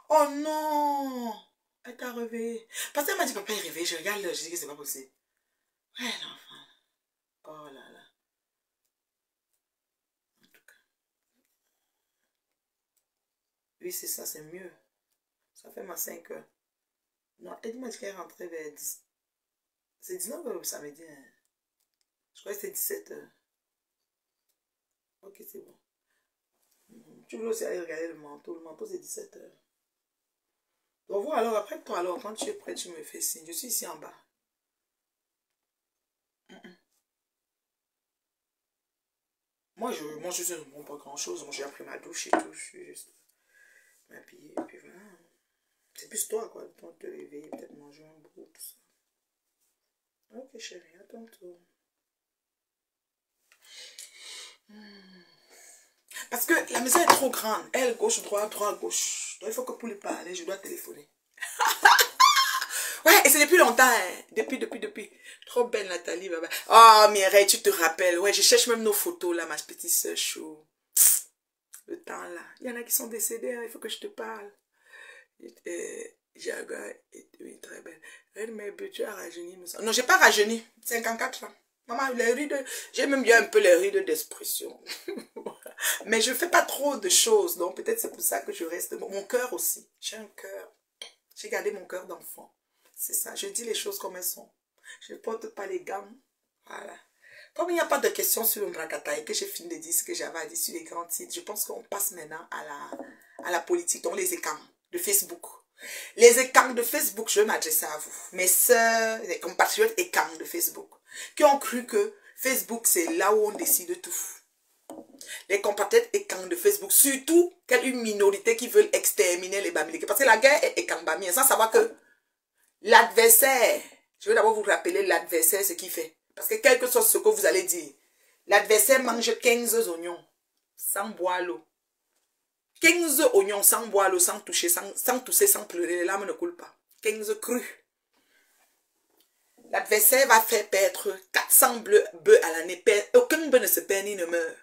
A: Oh non! Elle t'a réveillé. Parce qu'elle m'a dit papa est réveillé. Je regarde l'heure, je dis que c'est pas possible. Ouais l'enfant. Oh là là. En tout cas. Oui c'est ça, c'est mieux. Ça fait ma 5 heures. Non, elle m'a dit qu'elle est rentrée vers 10. C'est 19 heures le samedi. Hein. Je crois que c'est 17 heures. Ok, c'est bon. Tu veux aussi aller regarder le manteau. Le manteau, c'est 17 heures. Donc, voilà, alors, après toi, alors, quand tu es prêt, tu me fais signe. Je suis ici en bas. Moi, je ne bon, pas grand-chose. Moi, j'ai appris ma douche et tout. Je suis juste m'habiller. Et puis voilà. C'est plus toi, quoi. Le temps de te réveiller, peut-être manger un bout, tout ça. Ok, chérie, à tantôt. Parce que la maison est trop grande. Elle, gauche, droite, droite, gauche. Donc, il faut que pour lui parler, je dois téléphoner. Ouais, et c'est depuis longtemps. Hein. Depuis. Trop belle, Nathalie. Baba. Oh, Mireille, tu te rappelles. Ouais, je cherche même nos photos, là, ma petite soeur chou. Le temps, là. Il y en a qui sont décédés. Hein. Il faut que je te parle. Jaga est très belle. Elle m'a bu, tu as rajeuni. Non, j'ai pas rajeuni. 54 ans. Maman, les rides, j'ai même eu un peu les rides d'expression. Mais je fais pas trop de choses. Donc, peut-être c'est pour ça que je reste. Mon cœur aussi. J'ai un cœur. J'ai gardé mon cœur d'enfant. C'est ça. Je dis les choses comme elles sont. Je ne porte pas les gammes. Voilà. Comme il n'y a pas de questions sur le Brakata et que j'ai fini de dire ce que j'avais à dire sur les grands titres, je pense qu'on passe maintenant à la politique, donc les écrans de Facebook. Les écrans de Facebook, je vais m'adresser à vous. Mes sœurs, les compatriotes écrans de Facebook, qui ont cru que Facebook, c'est là où on décide tout. Les compatriotes écrans de Facebook, surtout qu'il y a une minorité qui veulent exterminer les Bamileke. Parce que la guerre est écambamie, sans savoir que l'adversaire, je vais d'abord vous rappeler l'adversaire, ce qu'il fait. Parce que quel que soit ce que vous allez dire, l'adversaire mange 15 oignons sans boire l'eau. 15 oignons sans boire l'eau, sans toucher, sans tousser, sans pleurer. Les larmes ne coulent pas. 15 crus. L'adversaire va faire perdre 400 bœufs à l'année. Aucun bœuf ne se perd ni ne meurt.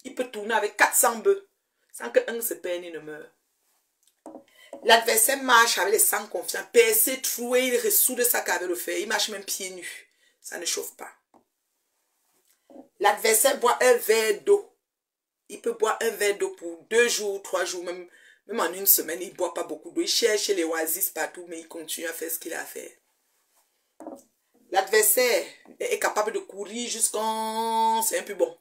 A: Il peut tourner avec 400 bœufs sans qu'un se perd ni ne meure. L'adversaire marche avec les sangs confiants, percé, troué, il ressoude sa avec le fer. Il marche même pieds nus. Ça ne chauffe pas. L'adversaire boit un verre d'eau. Il peut boire un verre d'eau pour 2 jours, 3 jours, même Même en une semaine, il ne boit pas beaucoup d'eau. Il cherche les oasis partout, mais il continue à faire ce qu'il a à faire. L'adversaire est capable de courir jusqu'en... C'est un peu bon.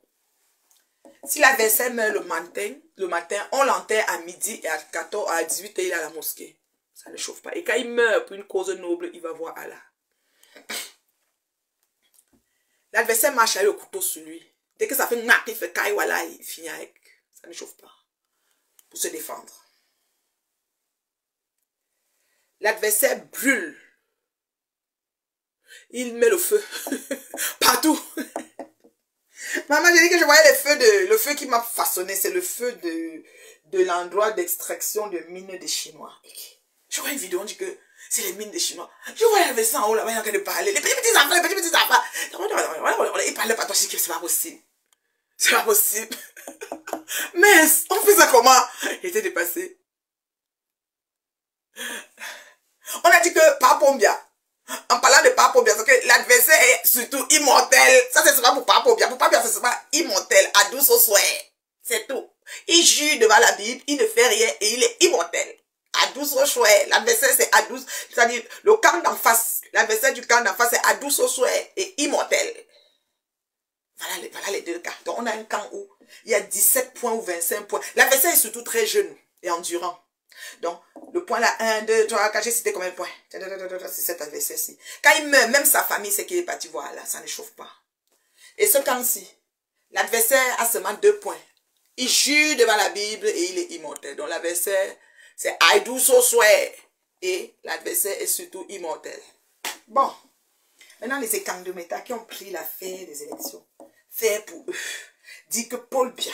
A: Si l'adversaire meurt le matin, on l'enterre à midi et à 14, à 18h, il est à la mosquée. Ça ne chauffe pas. Et quand il meurt pour une cause noble, il va voir Allah. L'adversaire marche avec le couteau sur lui. Dès que ça fait knack, il fait caille, voilà, il finit avec. Ça ne chauffe pas. Pour se défendre. L'adversaire brûle. Il met le feu. Partout. Maman, j'ai dit que je voyais le feu qui m'a façonné. C'est le feu de l'endroit d'extraction de mines des Chinois. Je vois une vidéo, on dit que c'est les mines des Chinois. Je vois l'adversaire en haut là-bas, il est en train de parler. Les petits enfants, les petits enfants. Il parlait pas, toi, je dis que c'est pas possible. C'est pas possible. Mais on fait ça comment? Il était dépassé. On a dit que Papomia, en parlant de Papomia, c'est que l'adversaire est surtout immortel. Ça, c'est pas pour Papomia. Pour Papomia, c'est pas immortel. À douce au souhait. C'est tout. Il jure devant la Bible, il ne fait rien et il est immortel. À douce au souhait. L'adversaire, c'est à douce. C'est-à-dire, le camp d'en face, l'adversaire du camp d'en face, c'est à douce au souhait et immortel. Voilà les deux cas. Donc, on a un camp où il y a 17 points ou 25 points. L'adversaire est surtout très jeune et endurant. Donc, le point là, 1, 2, 3, 4, j'ai cité combien de points? C'est cet adversaire-ci. Quand il meurt, même sa famille sait qu'il est parti voir là, ça ne chauffe pas. Et ce camp-ci, l'adversaire a seulement 2 points. Il jure devant la Bible et il est immortel. Donc, l'adversaire, c'est Aïdouso Souhait. Et l'adversaire est surtout immortel. Bon. Maintenant, les écarts de méta qui ont pris l'affaire des élections, faire pour eux, dit que Paul Biya,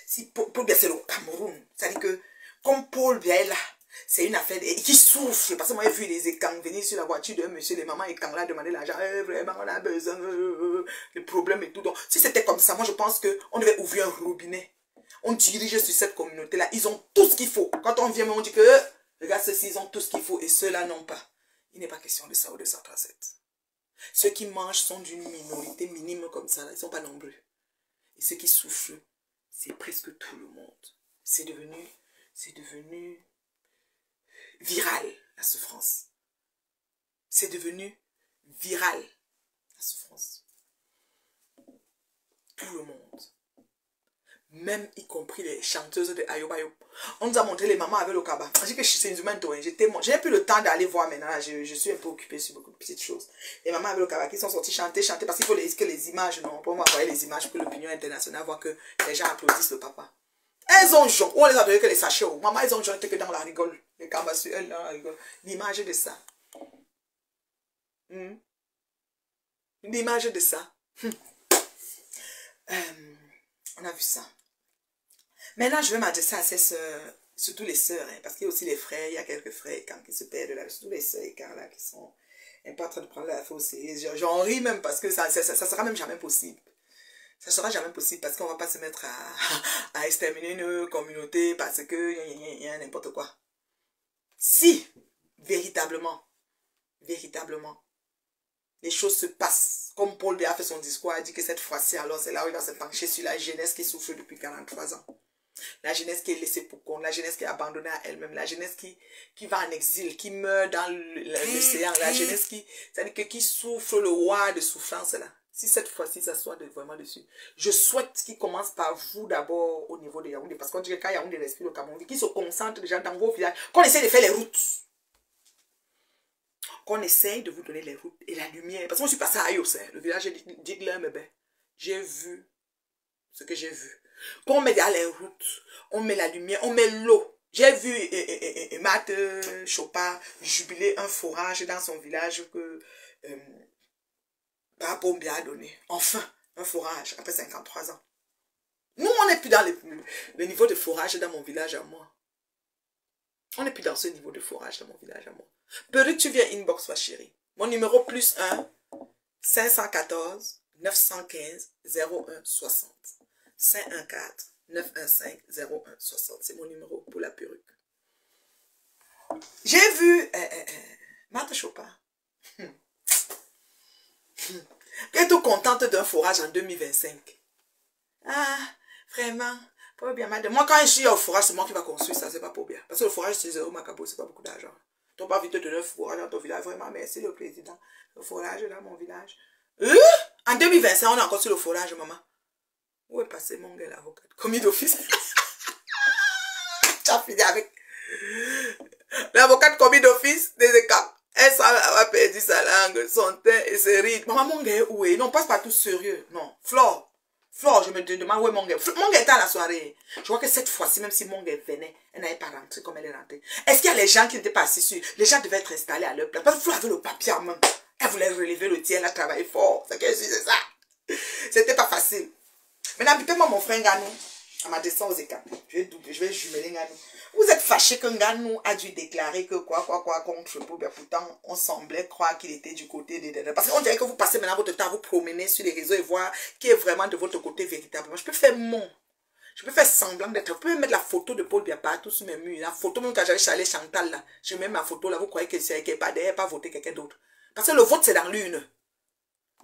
A: si Paul Biya c'est le Cameroun, c'est-à-dire que comme Paul Biya est là, c'est une affaire qui souffre, parce que moi j'ai vu les écarts venir sur la voiture de monsieur, les mamans écarts là demander l'argent, vraiment on a besoin, les problèmes et tout. Donc si c'était comme ça, moi je pense qu'on devait ouvrir un robinet, on dirige sur cette communauté-là, ils ont tout ce qu'il faut. Quand on vient, on dit que, regarde ceux-ci, ils ont tout ce qu'il faut et ceux-là n'ont pas. Il n'est pas question de ça ou de ça, 37. Ceux qui mangent sont d'une minorité minime comme ça, là. Ils ne sont pas nombreux. Et ceux qui souffrent, c'est presque tout le monde. C'est devenu viral, la souffrance. C'est devenu viral, la souffrance. Tout le monde. Même y compris les chanteuses de Ayobayo. On nous a montré les mamans avec le cabas. Je dis que c'est une humaine. Je n'ai plus le temps d'aller voir maintenant. Je suis un peu occupée sur beaucoup de petites choses. Les mamans avec le cabas qui sont sorties chanter parce qu'il faut que les images, non, pour m'envoyer les images pour l'opinion internationale, voir que les gens applaudissent le papa. Elles ont joué. On les a donné que les sachets. Maman, elles ont joué que dans la rigole. Les cabas sur elles, dans la rigole. L'image de ça. L'image de ça. On a vu ça. Maintenant, je vais m'adresser à ces sœurs, surtout les sœurs, hein, parce qu'il y a aussi les frères, il y a quelques frères quand qui se perdent là, surtout les sœurs quand là, qui sont un peu en train de prendre la fausse. J'en ris même parce que ça sera même jamais possible. Ça sera jamais possible parce qu'on va pas se mettre à exterminer une communauté parce que y a n'importe quoi. Si, véritablement, les choses se passent, comme Paul Biya a fait son discours, a dit que cette fois-ci, alors c'est là où il va se pencher sur la jeunesse qui souffre depuis 43 ans. La jeunesse qui est laissée pour compte, la jeunesse qui est abandonnée à elle-même, la jeunesse qui va en exil, qui meurt dans l'océan, la jeunesse c'est-à-dire que qui souffre le roi de souffrance là. Si cette fois-ci, ça soit vraiment dessus. Je souhaite qu'il commence par vous d'abord au niveau de Yaoundé, parce qu'on dit que quand Yaoundé respire le Cameroun, qu'il se concentre déjà dans vos villages, qu'on essaie de faire les routes. Qu'on essaye de vous donner les routes et la lumière. Parce que moi, je suis passée à Ayos, le village d'Igler, j'ai vu ce que j'ai vu. Qu'on met dans les routes, on met la lumière, on met l'eau. J'ai vu Matt Chopin jubiler un forage dans son village que Papa Biya a donné. Enfin, un forage après 53 ans. Nous, on n'est plus dans le niveau de forage dans mon village à moi. On n'est plus dans ce niveau de forage dans mon village à moi. Peut-être tu viens inbox, ma chérie. Mon numéro +1 514 915 01 60. 514 915 01 60. C'est mon numéro pour la perruque. J'ai vu Marthe Chopin. Elle est tout contente d'un forage en 2025. Ah, vraiment, Paul Biya, madame. Moi, quand je suis au forage, c'est moi qui va construire ça, c'est pas Paul Biya. Parce que le forage, c'est 0 Macabo, c'est pas beaucoup d'argent. Tu n'as pas envie de te donner un forage dans ton village. Vraiment, merci le président. Le forage dans mon village. En 2025, on est encore sur le forage, maman. Où est passé mon gars, l'avocat? Commis d'office. Tu as fini avec l'avocate commis d'office des écarts. Elle a perdu sa langue, son teint et ses rides. Maman, mon gars, où est? Non, passe pas tout sérieux. Non, Flore, je me demande où est mon gars. Mon gars était à la soirée. Je vois que cette fois-ci, même si mon gars venait, elle n'avait pas rentré comme elle est rentrée. Est-ce qu'il y a les gens qui n'étaient pas assis sur? Les gens devaient être installés à leur place. Parce que Flore avait le papier en main. Elle voulait relever le tien, elle a travaillé fort. C'est ça. C'était pas facile. Maintenant, appelez-moi mon frère Nganou. À ma descente aux écarts. Je vais jumeler Nganou. Vous êtes fâché que Nganou a dû déclarer que quoi contre Paul Biya. Pourtant, on semblait croire qu'il était du côté des... Parce qu'on dirait que vous passez maintenant votre temps à vous promener sur les réseaux et voir qui est vraiment de votre côté véritablement. Je peux faire je peux faire semblant d'être... Vous pouvez mettre la photo de Paul Biya partout sur mes murs. La photo, même quand j'allais chez Chantal, là, je mets ma photo là, vous croyez que c'est qu'elle n'est pas derrière, pas voter quelqu'un d'autre. Parce que le vote, c'est dans l'une.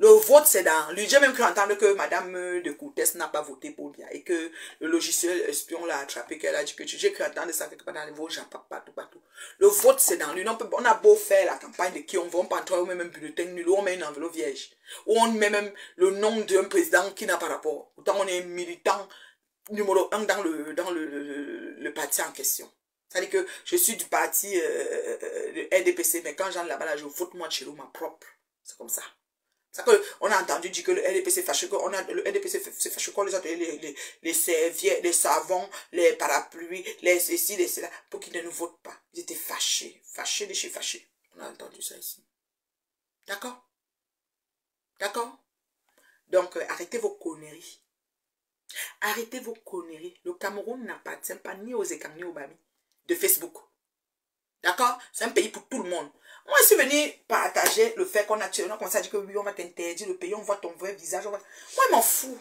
A: Le vote, c'est dans lui. J'ai même cru entendre que Madame de Coutès n'a pas voté pour Biya et que le logiciel espion l'a attrapé, qu'elle a dit que j'ai cru entendre ça quelque part dans les Vosges, partout. Le vote, c'est dans lui. On a beau faire la campagne de qui on veut, on peut entrer, on met même un bulletin nul, on met une enveloppe vierge. Ou on met même le nom d'un président qui n'a pas rapport. Autant on est militant numéro 1 dans le parti en question. C'est-à-dire que je suis du parti le RDPC, mais quand j'entre là-bas, là, je vote moi chez ma propre. C'est comme ça. On a entendu dire que le LDP s'est fâché, le LDP s'est fâché qu'on les a donné les serviettes, les savons, les parapluies, les ceci, les cela, pour qu'ils ne nous votent pas. Ils étaient fâchés, de chez fâchés. On a entendu ça ici. D'accord? D'accord? Donc, arrêtez vos conneries. Arrêtez vos conneries. Le Cameroun n'appartient pas ni aux Écans ni aux Bami de Facebook. D'accord? C'est un pays pour tout le monde. Moi, je suis venu partager le fait qu'on a commencé à dire que oui, on va t'interdire le pays, on voit ton vrai visage. Moi, je m'en fous.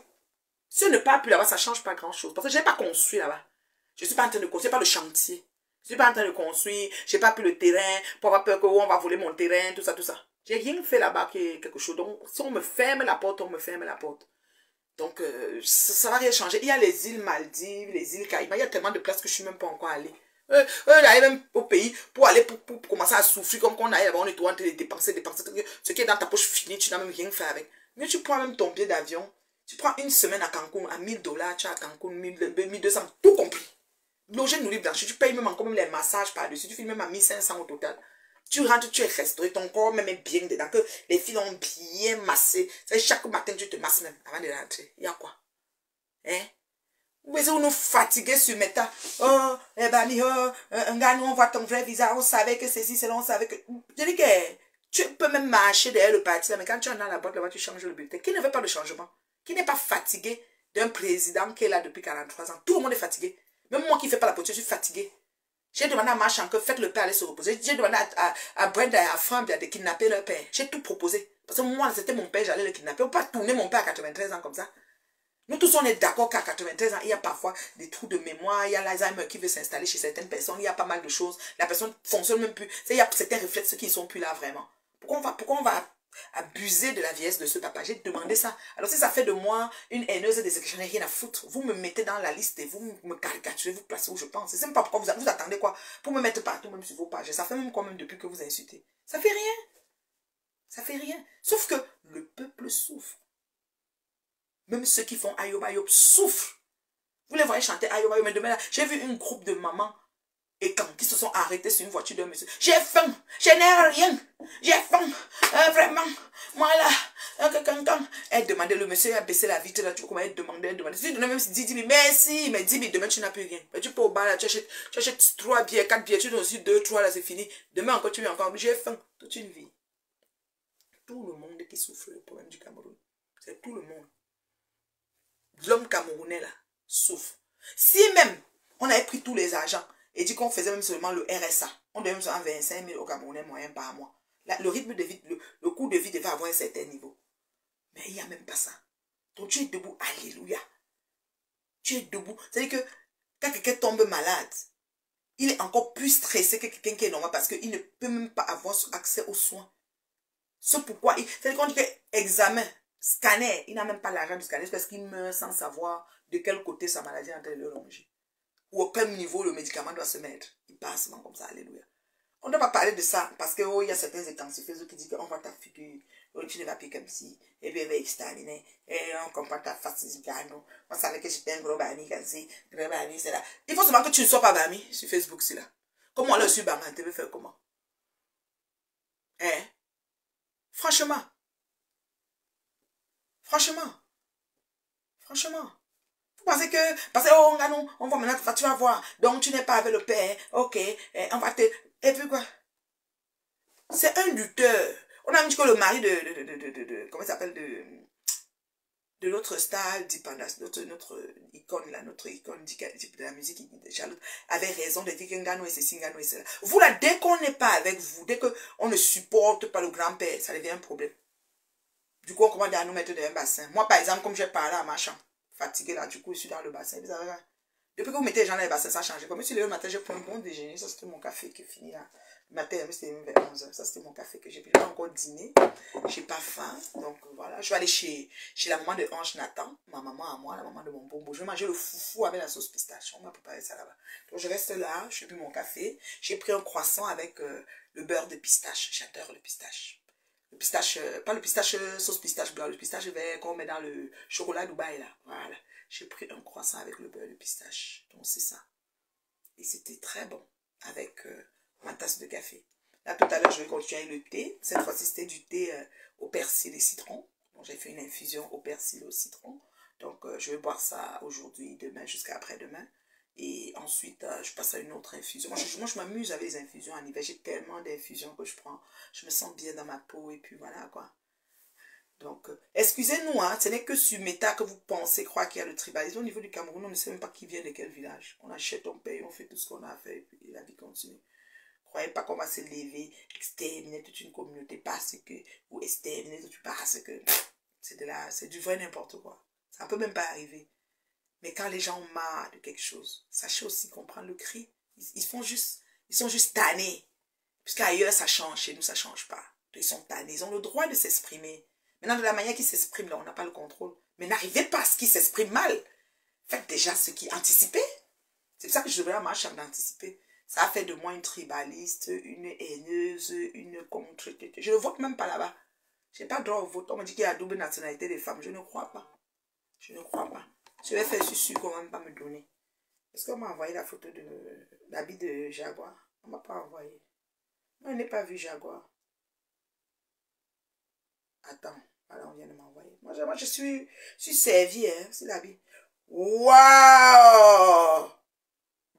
A: Si on ne parle plus là-bas, ça ne change pas grand-chose. Parce que je n'ai pas construit là-bas. Je ne suis pas en train de construire, pas le chantier. Je ne suis pas en train de construire, je n'ai pas plus le terrain, pour avoir peur qu'on va voler mon terrain, tout ça, tout ça. J'ai rien fait là-bas qui est quelque chose. Donc, si on me ferme la porte, on me ferme la porte. Donc, ça ne va rien changer. Il y a les îles Maldives, les îles Caïmans. Il y a tellement de places que je ne suis même pas encore allée. J'arrive même au pays pour aller pour commencer à souffrir comme qu'on aille là-bas, on est tout en train de dépenser. Ce qui est dans ta poche fini, tu n'as même rien fait avec. Mais tu prends même ton billet d'avion, tu prends une semaine à Cancun, à 1000 $, tu as à Cancun, 1200, tout compris. Loger, nourrir, blanchir, tu payes même encore même les massages par-dessus, tu finis même à 1500 au total. Tu rentres, tu es restauré, ton corps même est bien dedans, que les filles ont bien massé. Chaque matin, tu te masses même avant de rentrer. Il y a quoi? Hein? Vous nous fatiguer sur Meta. Oh, eh ben, un gars, nous, on voit ton vrai visage, on savait que ceci, cela, on savait que... Je dis que tu peux même marcher derrière le parti, là, mais quand tu es dans la boîte, là-bas, tu changes le bulletin. Qui ne veut pas de changement? Qui n'est pas fatigué d'un président qui est là depuis 43 ans? Tout le monde est fatigué. Même moi qui ne fais pas la politique, je suis fatigué. J'ai demandé à Marchand que faites le père aller se reposer. J'ai demandé à Brenda et à Franck de kidnapper leur père. J'ai tout proposé. Parce que moi, c'était mon père, j'allais le kidnapper. On ne peut pas tourner mon père à 93 ans comme ça. Nous tous, on est d'accord qu'à 93 ans, il y a parfois des trous de mémoire, il y a l'Alzheimer qui veut s'installer chez certaines personnes, il y a pas mal de choses. La personne ne fonctionne même plus. Il y a certains réflexes qui ne sont plus là vraiment. Pourquoi on va abuser de la vieillesse de ce papa? J'ai demandé ça. Alors si ça fait de moi une haineuse des que je n'ai rien à foutre, vous me mettez dans la liste et vous me caricaturez, vous placez où je pense. C'est même pas pourquoi vous attendez quoi pour me mettre partout même sur vos pages. Ça fait même quoi même depuis que vous insultez. Ça fait rien. Ça fait rien. Sauf que le peuple souffre. Même ceux qui font Ayob Ayob souffrent. Vous les voyez chanter Ayob Ayob, mais demain là, j'ai vu une groupe de mamans et quand qui se sont arrêtés sur une voiture d'un monsieur. J'ai faim, je n'ai rien, j'ai faim, vraiment, moi là, elle demandait, le monsieur a baissé la vitre là, tu vois comment elle demandait. Si tu donnes même 10 000, merci, mais 10 000, demain tu n'as plus rien. Mais tu peux au bar là, tu achètes 3 billets, 4 billets, tu donnes aussi 2, 3 là, c'est fini. Demain encore, tu viens encore, j'ai faim, toute une vie. Tout le monde qui souffre le problème du Cameroun, c'est tout le monde. L'homme camerounais là souffre. Si même on avait pris tous les argents et dit qu'on faisait même seulement le RSA, on devait même seulement 25 000 au Camerounais moyen par mois. Là, le rythme de vie, le coût de vie devait avoir un certain niveau. Mais il n'y a même pas ça. Donc tu es debout, alléluia. Tu es debout. C'est-à-dire que quand quelqu'un tombe malade, il est encore plus stressé que quelqu'un qui est normal parce qu'il ne peut même pas avoir accès aux soins. C'est pourquoi, c'est-à-dire qu'on dit que examen. Scanner, il n'a même pas l'argent de scanner parce qu'il meurt sans savoir de quel côté sa maladie est en train de le longer. Ou à quel niveau le médicament doit se mettre. Il passe comme ça, alléluia. On ne doit pas parler de ça parce qu'il y a certains étangs sur Facebook qui disent qu'on va ta figure, tu ne vas plus comme si, et puis elle va exterminer, et on comprend ta face, on savait que j'étais un gros bami, gros bami, c'est là. Il faut seulement que tu ne sois pas bami sur Facebook, c'est là. Comment on le suit bami, tu veux faire comment? Hein? Franchement. Franchement. Franchement. Vous pensez que, parce que, oh, non, on va maintenant, tu vas voir, donc tu n'es pas avec le père, ok, on va te, et puis quoi? C'est un lutteur. On a dit que le mari comment il s'appelle, de notre star d'Ipandance, notre icône là, notre icône de la musique de Charlotte, avait raison de dire que Ngano et ceci, Ngano et cela. Vous là, dès qu'on n'est pas avec vous, dès qu'on ne supporte pas le grand-père, ça devient un problème. Du coup, on commence à nous mettre dans un bassin. Moi, par exemple, comme j'ai parlé à ma chambre, fatigué là, du coup, je suis dans le bassin. Depuis que vous mettez les gens dans le bassin, ça a changé. Comme si le matin, j'ai pris un bon déjeuner, ça c'était mon café qui finit là. Le matin, c'était vers 11h, ça c'était mon café que j'ai pris. Je n'ai pas encore dîné, j'ai pas faim. Donc voilà, je vais aller chez la maman de Ange Nathan, ma maman à moi, la maman de mon bonbon. Je vais manger le foufou avec la sauce pistache. On m'a préparé ça là-bas. Donc je reste là, j'ai bu mon café. J'ai pris un croissant avec le beurre de pistache. J'adore le pistache. Le pistache, pas le pistache sauce pistache blanc, le pistache vert qu'on met dans le chocolat Dubaï là. Voilà. J'ai pris un croissant avec le beurre de pistache. Donc c'est ça. Et c'était très bon avec ma tasse de café. Là tout à l'heure je vais continuer avec le thé. Cette fois-ci c'était du thé au persil et citron. Donc j'ai fait une infusion au persil et au citron. Donc je vais boire ça aujourd'hui, demain, jusqu'à après-demain. Et ensuite, je passe à une autre infusion. Moi, je m'amuse avec les infusions en hiver. J'ai tellement d'infusions que je prends. Je me sens bien dans ma peau et puis voilà quoi. Donc, excusez-nous, hein, ce n'est que sur Meta que vous pensez croire qu'il y a le tribalisme. Au niveau du Cameroun, on ne sait même pas qui vient de quel village. On achète, on paye, on fait tout ce qu'on a à faire et puis la vie continue. Croyez pas qu'on va se lever, exterminer toute une communauté parce que, ou exterminer tout parce que, c'est du vrai n'importe quoi. Ça ne peut même pas arriver. Mais quand les gens ont marre de quelque chose, sachez aussi qu'on prend le cri. Ils sont juste tannés. Puisqu'ailleurs, ça change. Chez nous, ça ne change pas. Ils sont tannés. Ils ont le droit de s'exprimer. Maintenant, de la manière qu'ils s'expriment, là, on n'a pas le contrôle. Mais n'arrivez pas à ce qu'ils s'expriment mal. Faites déjà ce qui anticipez. C'est pour ça que je devrais à ma chambre d'anticiper. Ça a fait de moi une tribaliste, une haineuse, une contre. Je ne vote même pas là-bas. Je n'ai pas droit au vote. On me dit qu'il y a double nationalité des femmes. Je ne crois pas. Je ne crois pas. Je vais faire sûr qu'on ne va même pas me donner. Est-ce qu'on m'a envoyé la photo de l'habit de Jaguar? On ne m'a pas envoyé. Non, je n'ai pas vu Jaguar. Attends, voilà, on vient de m'envoyer. Moi, je suis servie, hein, c'est l'habit. Waouh!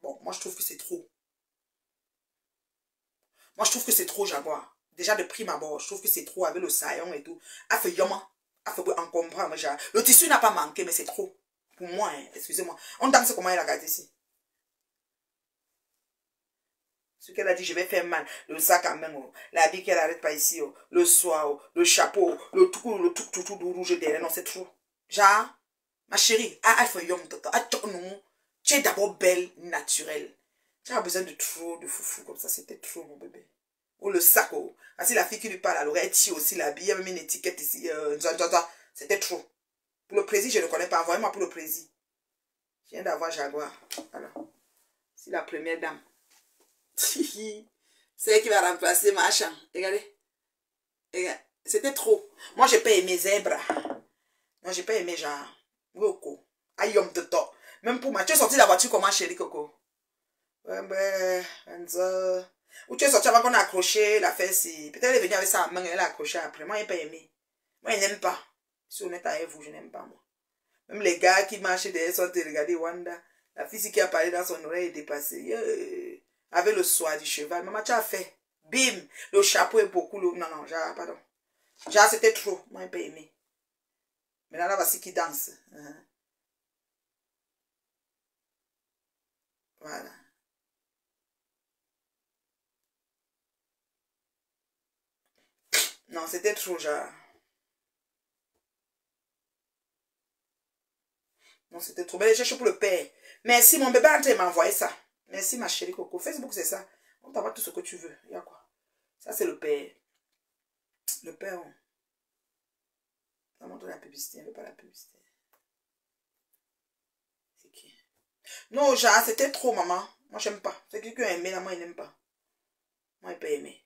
A: Bon, moi, je trouve que c'est trop. Moi, je trouve que c'est trop Jaguar. Déjà, de prime abord, je trouve que c'est trop avec le saillon et tout. Ah, fait yoma. Ah, fait encombrant. Le tissu n'a pas manqué, mais c'est trop. Pour moi, hein, excusez-moi. On danse comment elle a gardé ici. Ce qu'elle a dit, je vais faire mal. Le sac à main, oh. L'habit qu'elle n'arrête pas ici, oh. Le soie, oh. Le chapeau, tout rouge derrière. Non, c'est trop. Genre, ma chérie, tu es d'abord belle, naturelle. Tu as besoin de trop de foufou comme ça. C'était trop, mon bébé. Ou le sac, oh. Ainsi, la fille qui lui parle à l'oreille, tire aussi l'habit. Il y a même une étiquette ici. C'était trop. Pour le plaisir, je ne connais pas. Envoyez-moi pour le plaisir. Je viens d'avoir Jaguar. Alors, c'est la première dame. C'est elle qui va remplacer ma chambre. Regardez. Regardez. C'était trop. Moi, j'ai pas aimé zèbre. Moi, j'ai pas aimé genre. Coco. Aïe, homme de temps. Même pour moi. Tu es sorti de la voiture comment, chérie Coco? Ouais, ou tu es sorti avant qu'on a accroché la fesse. Peut-être elle est venue avec sa main, elle a accroché après. Moi, je n'ai pas aimé. Moi, je n'aime pas. Si on est avec vous, je n'aime pas, moi. Même les gars qui marchent derrière sont de regarder Wanda. La fille qui a parlé dans son oreille est dépassée. Avec le soie du cheval. Maman, tu as fait. Bim. Le chapeau est beaucoup. Non, non, genre, pardon. Genre, c'était trop. Moi, je n'ai pas aimé. Maintenant, là, voici qui danse. Voilà. Non, c'était trop, genre. Non, c'était trop. Mais je cherche pour le père. Merci, mon bébé André m'a envoyé ça. Merci, ma chérie Coco. Facebook, c'est ça. On t'envoie tout ce que tu veux. Il y a quoi? Ça, c'est le père. Le père. Ça montre la publicité, elle ne veut pas la publicité. C'est qui? Non, genre, c'était trop, maman. Moi, j'aime pas. C'est quelqu'un qui a aimé, là, moi, il n'aime pas. Moi, il n'a pas aimé.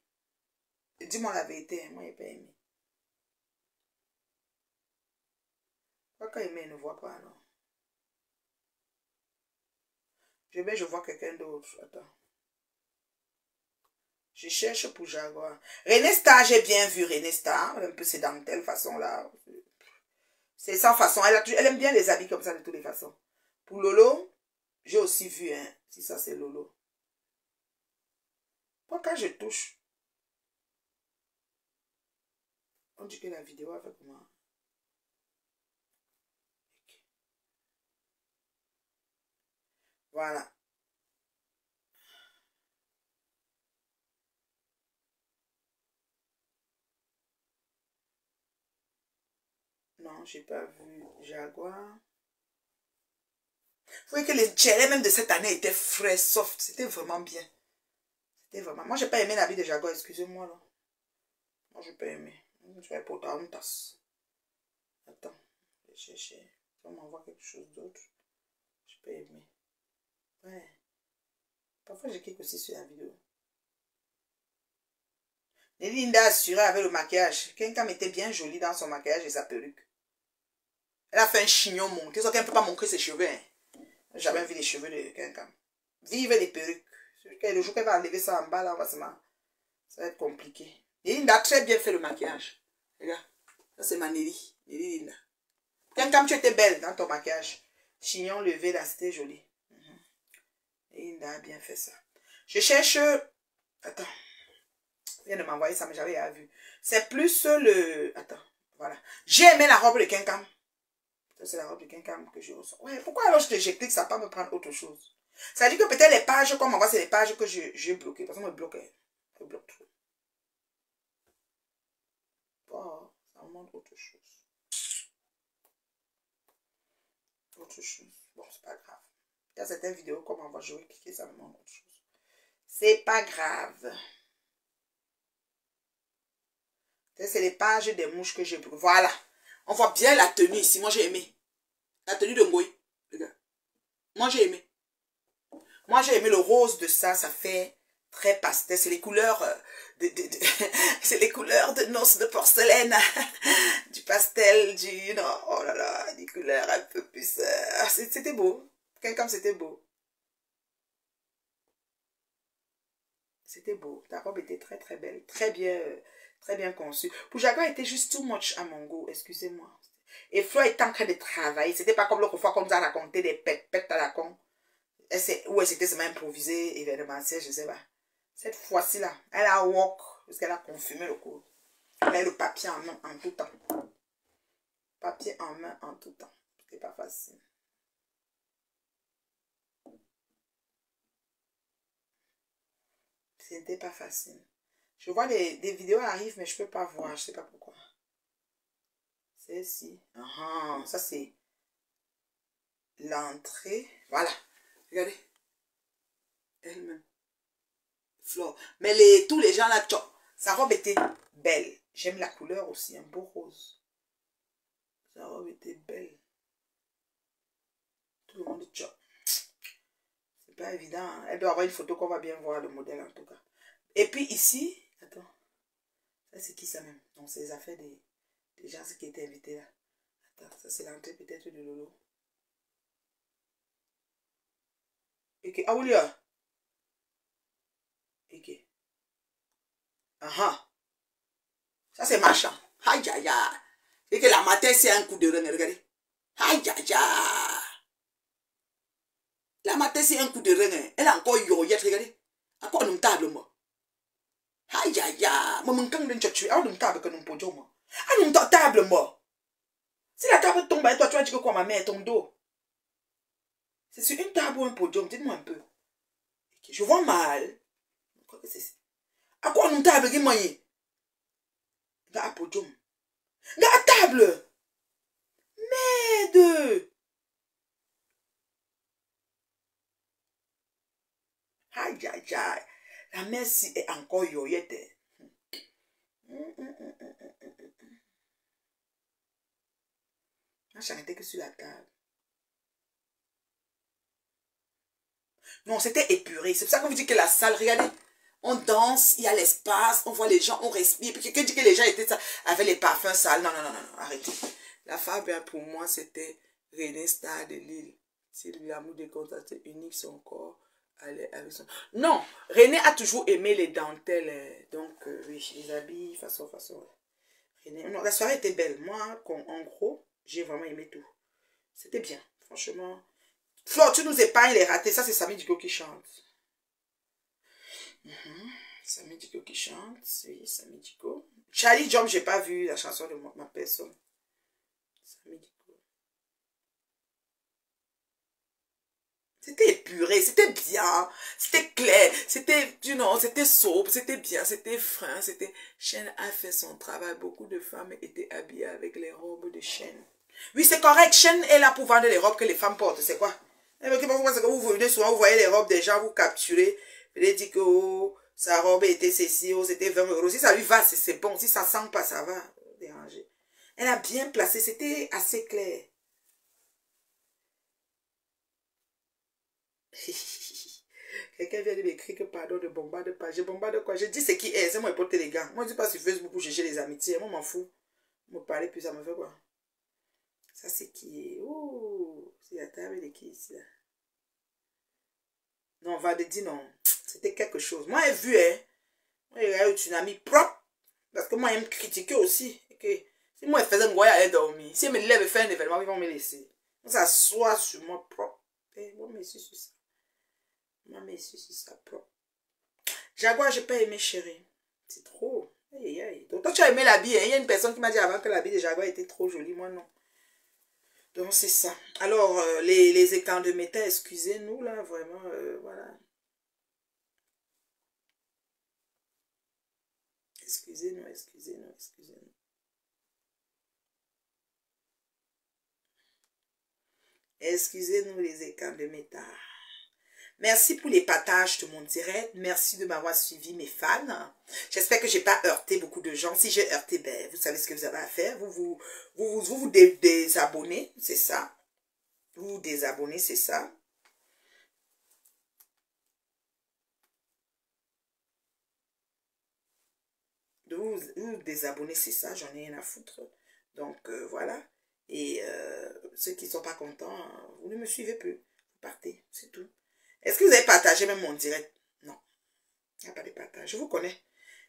A: Dis-moi la vérité, moi, il n'a pas aimé. Pourquoi quand il aimé, il ne voit pas, non? Je vois quelqu'un d'autre. Attends. Je cherche pour Jaguar. René Star, j'ai bien vu René Star. Un peu c'est dans telle façon là. C'est sans façon. Elle aime bien les habits comme ça de toutes les façons. Pour Lolo, j'ai aussi vu, hein. Si ça c'est Lolo. Moi quand je touche, on dit que la vidéo a fait comment? Voilà. Non, j'ai pas vu Jaguar. Vous voyez que les tchèlés même de cette année étaient frais, soft. C'était vraiment bien. C'était vraiment... Moi, j'ai pas aimé l'habit de Jaguar, excusez-moi là. Moi, j'ai pas aimé. Je vais porter une tasse. Attends, je vais chercher. On m'envoie quelque chose d'autre. J'ai pas aimé. Ouais. Parfois, j'ai clique aussi sur la vidéo. Linda assurée avec le maquillage. Quelqu'un était bien jolie dans son maquillage et sa perruque. Elle a fait un chignon monté. Sauf qu'elle ne peut pas montrer ses cheveux. Hein. J'ai jamais vu les cheveux de quelqu'un. Vive les perruques. Le jour qu'elle va enlever ça en bas, là, ça va être compliqué. Linda a très bien fait le maquillage. Regarde. Ça, c'est ma Nelly. Nelly Linda. Quelqu'un, tu étais belle dans ton maquillage. Chignon levé, là, c'était joli. Linda a bien fait ça. Je cherche... Attends. Il vient de m'envoyer ça, mais j'avais déjà vu. C'est plus le... Attends, voilà. J'ai aimé la robe de Kinkam. Ça, c'est la robe de Kinkam que je ressens. Ouais, pourquoi alors je clique, ça va pas me prendre autre chose? Ça dit que peut-être les pages qu'on m'envoie, c'est les pages que j'ai bloquées. Parce qu'on me bloque. Je bloque trop. Oh, ça me montre autre chose. Autre chose. Bon, c'est pas grave. Il y a certaines vidéos qu'on m'envoie, je vais cliquer, ça me montre autre chose. C'est pas grave. C'est les pages des mouches que j'ai bloquées. Voilà. On voit bien la tenue ici. Moi, j'ai aimé. La tenue de Ngoï. Regarde. Moi, j'ai aimé. Moi, j'ai aimé le rose de ça. Ça fait très pastel. C'est les couleurs c'est les couleurs de noces de porcelaine. Du pastel, du... Non, oh là là, des couleurs un peu plus... C'était beau. Quelqu'un, c'était beau. C'était beau. Ta robe était très, très belle. Très bien conçue. Pour Jaguar, était juste too much à mon goût. Excusez-moi. Et Flo est en train de travailler. C'était pas comme l'autre fois qu'on nous a raconté des pètes à la con. Ouais, c'était seulement improvisé, événementiel, je sais pas. Cette fois-ci là, elle a walk, parce qu'elle a confirmé le cours. Elle a le papier en main en tout temps. Papier en main en tout temps. C'était pas facile. C'était pas facile. Je vois des vidéos arrivent, mais je peux pas voir, je sais pas pourquoi. C'est ici. Ça c'est l'entrée. Voilà. Regardez. Elle-même. Flore. Mais tous les gens là, sa robe était belle. J'aime la couleur aussi, un beau rose. Sa robe était belle. Tout le monde tchop. C'est pas évident. Hein? Elle doit avoir une photo qu'on va bien voir le modèle en tout cas. Et puis ici, attends. Ça c'est qui ça même? Non, c'est les affaires des gens qui étaient invités là. Attends, ça c'est l'entrée peut-être de Lolo. Ok, ah oui, ok. Ça c'est marchand. Aïe aïe aïe. Et que la matin c'est un coup de rein, regardez. Aïe aïe aïe. La matin c'est un coup de rein. Elle a encore yoyette, regardez. Encore une table moi. Aïe aïe aïe. Maman quand on tu as une table que nous pouvons moi. Ah une table moi. Si la table tombe, toi tu vas dire que quoi ma mère est ton dos. C'est sur une table ou un podium, dites-moi un peu. Je vois mal. À quoi une table qui m'a dit? Dans un podium. Dans la table. Merde. Aïe aïe aïe. La mère si est encore yoyette. Moi, j'arrêtais que sur la table. Non, c'était épuré. C'est pour ça qu'on vous dit que la salle, regardez, on danse, il y a l'espace, on voit les gens, on respire. Puis quelqu'un dit que les gens étaient avec les parfums sales. Non, non, non, non, arrêtez. La femme, pour moi, c'était René Star de Lille. C'est l'amour décontracté, unique son corps. Allez, avec son... Non, René a toujours aimé les dentelles. Donc, oui, les habits, façon. René... Non, la soirée était belle. Moi, en gros, j'ai vraiment aimé tout. C'était bien, franchement. Flore, tu nous épargnes les ratés. Ça, c'est Samy Digo qui chante. Samy Digo qui chante. Oui, Samy Digo. Charlie Jump, j'ai pas vu la chanson de ma personne. Samy Digo. C'était épuré, c'était bien, c'était clair, c'était, you know, c'était sobre, c'était bien, c'était fin, c'était... Chen a fait son travail. Beaucoup de femmes étaient habillées avec les robes de Chen. Oui, c'est correct. Chen est là pour vendre les robes que les femmes portent. C'est quoi? Vous venez souvent, vous voyez les robes des gens, vous capturez. Vous dites que oh, sa robe était ceci, oh, c'était 20 euros. Si ça lui va, c'est bon. Si ça sent pas, ça va déranger. Elle a bien placé, c'était assez clair. Quelqu'un vient de m'écrire que pardon de bombarde pas. Je bombarde quoi? Je dis c'est qui est, c'est moi porter les gars. Moi je dis pas sur Facebook pour chercher les amitiés. Moi m'en fous. Me parler plus ça me fait quoi? Ça c'est qui est. Oh, c'est la table de qui ici là? Non, on va te dire non. C'était quelque chose. Moi j'ai vu hein. Moi j'ai eu une amie propre. Parce que moi elle me critiquait aussi. Okay. Si moi elle faisait me voyer aller dormir. Si elle me lève et fait un événement, ils vont me laisser. Moi ça soit sur moi propre. Moi je suis sur ça. Moi je suis sur ça propre. Jaguar, j'ai pas aimé chérie. C'est trop. Aïe, aïe. Donc, toi, tu as aimé l'habit. Hein? Il y a une personne qui m'a dit avant que l'habit de Jaguar était trop joli. Moi, non. Donc, c'est ça. Alors, les écrans de méta, excusez-nous, là, vraiment, voilà. Excusez-nous. Excusez-nous, les écrans de méta. Merci pour les partages de mon direct. Merci de m'avoir suivi, mes fans. J'espère que je n'ai pas heurté beaucoup de gens. Si j'ai heurté, ben, vous savez ce que vous avez à faire. Vous désabonnez, c'est ça. Vous désabonnez, c'est ça. Vous désabonnez, c'est ça. J'en ai rien à foutre. Donc, voilà. Et ceux qui ne sont pas contents, vous ne me suivez plus. Vous partez, c'est tout. Est-ce que vous avez partagé même mon direct? Non. Il n'y a pas de partage. Je vous connais.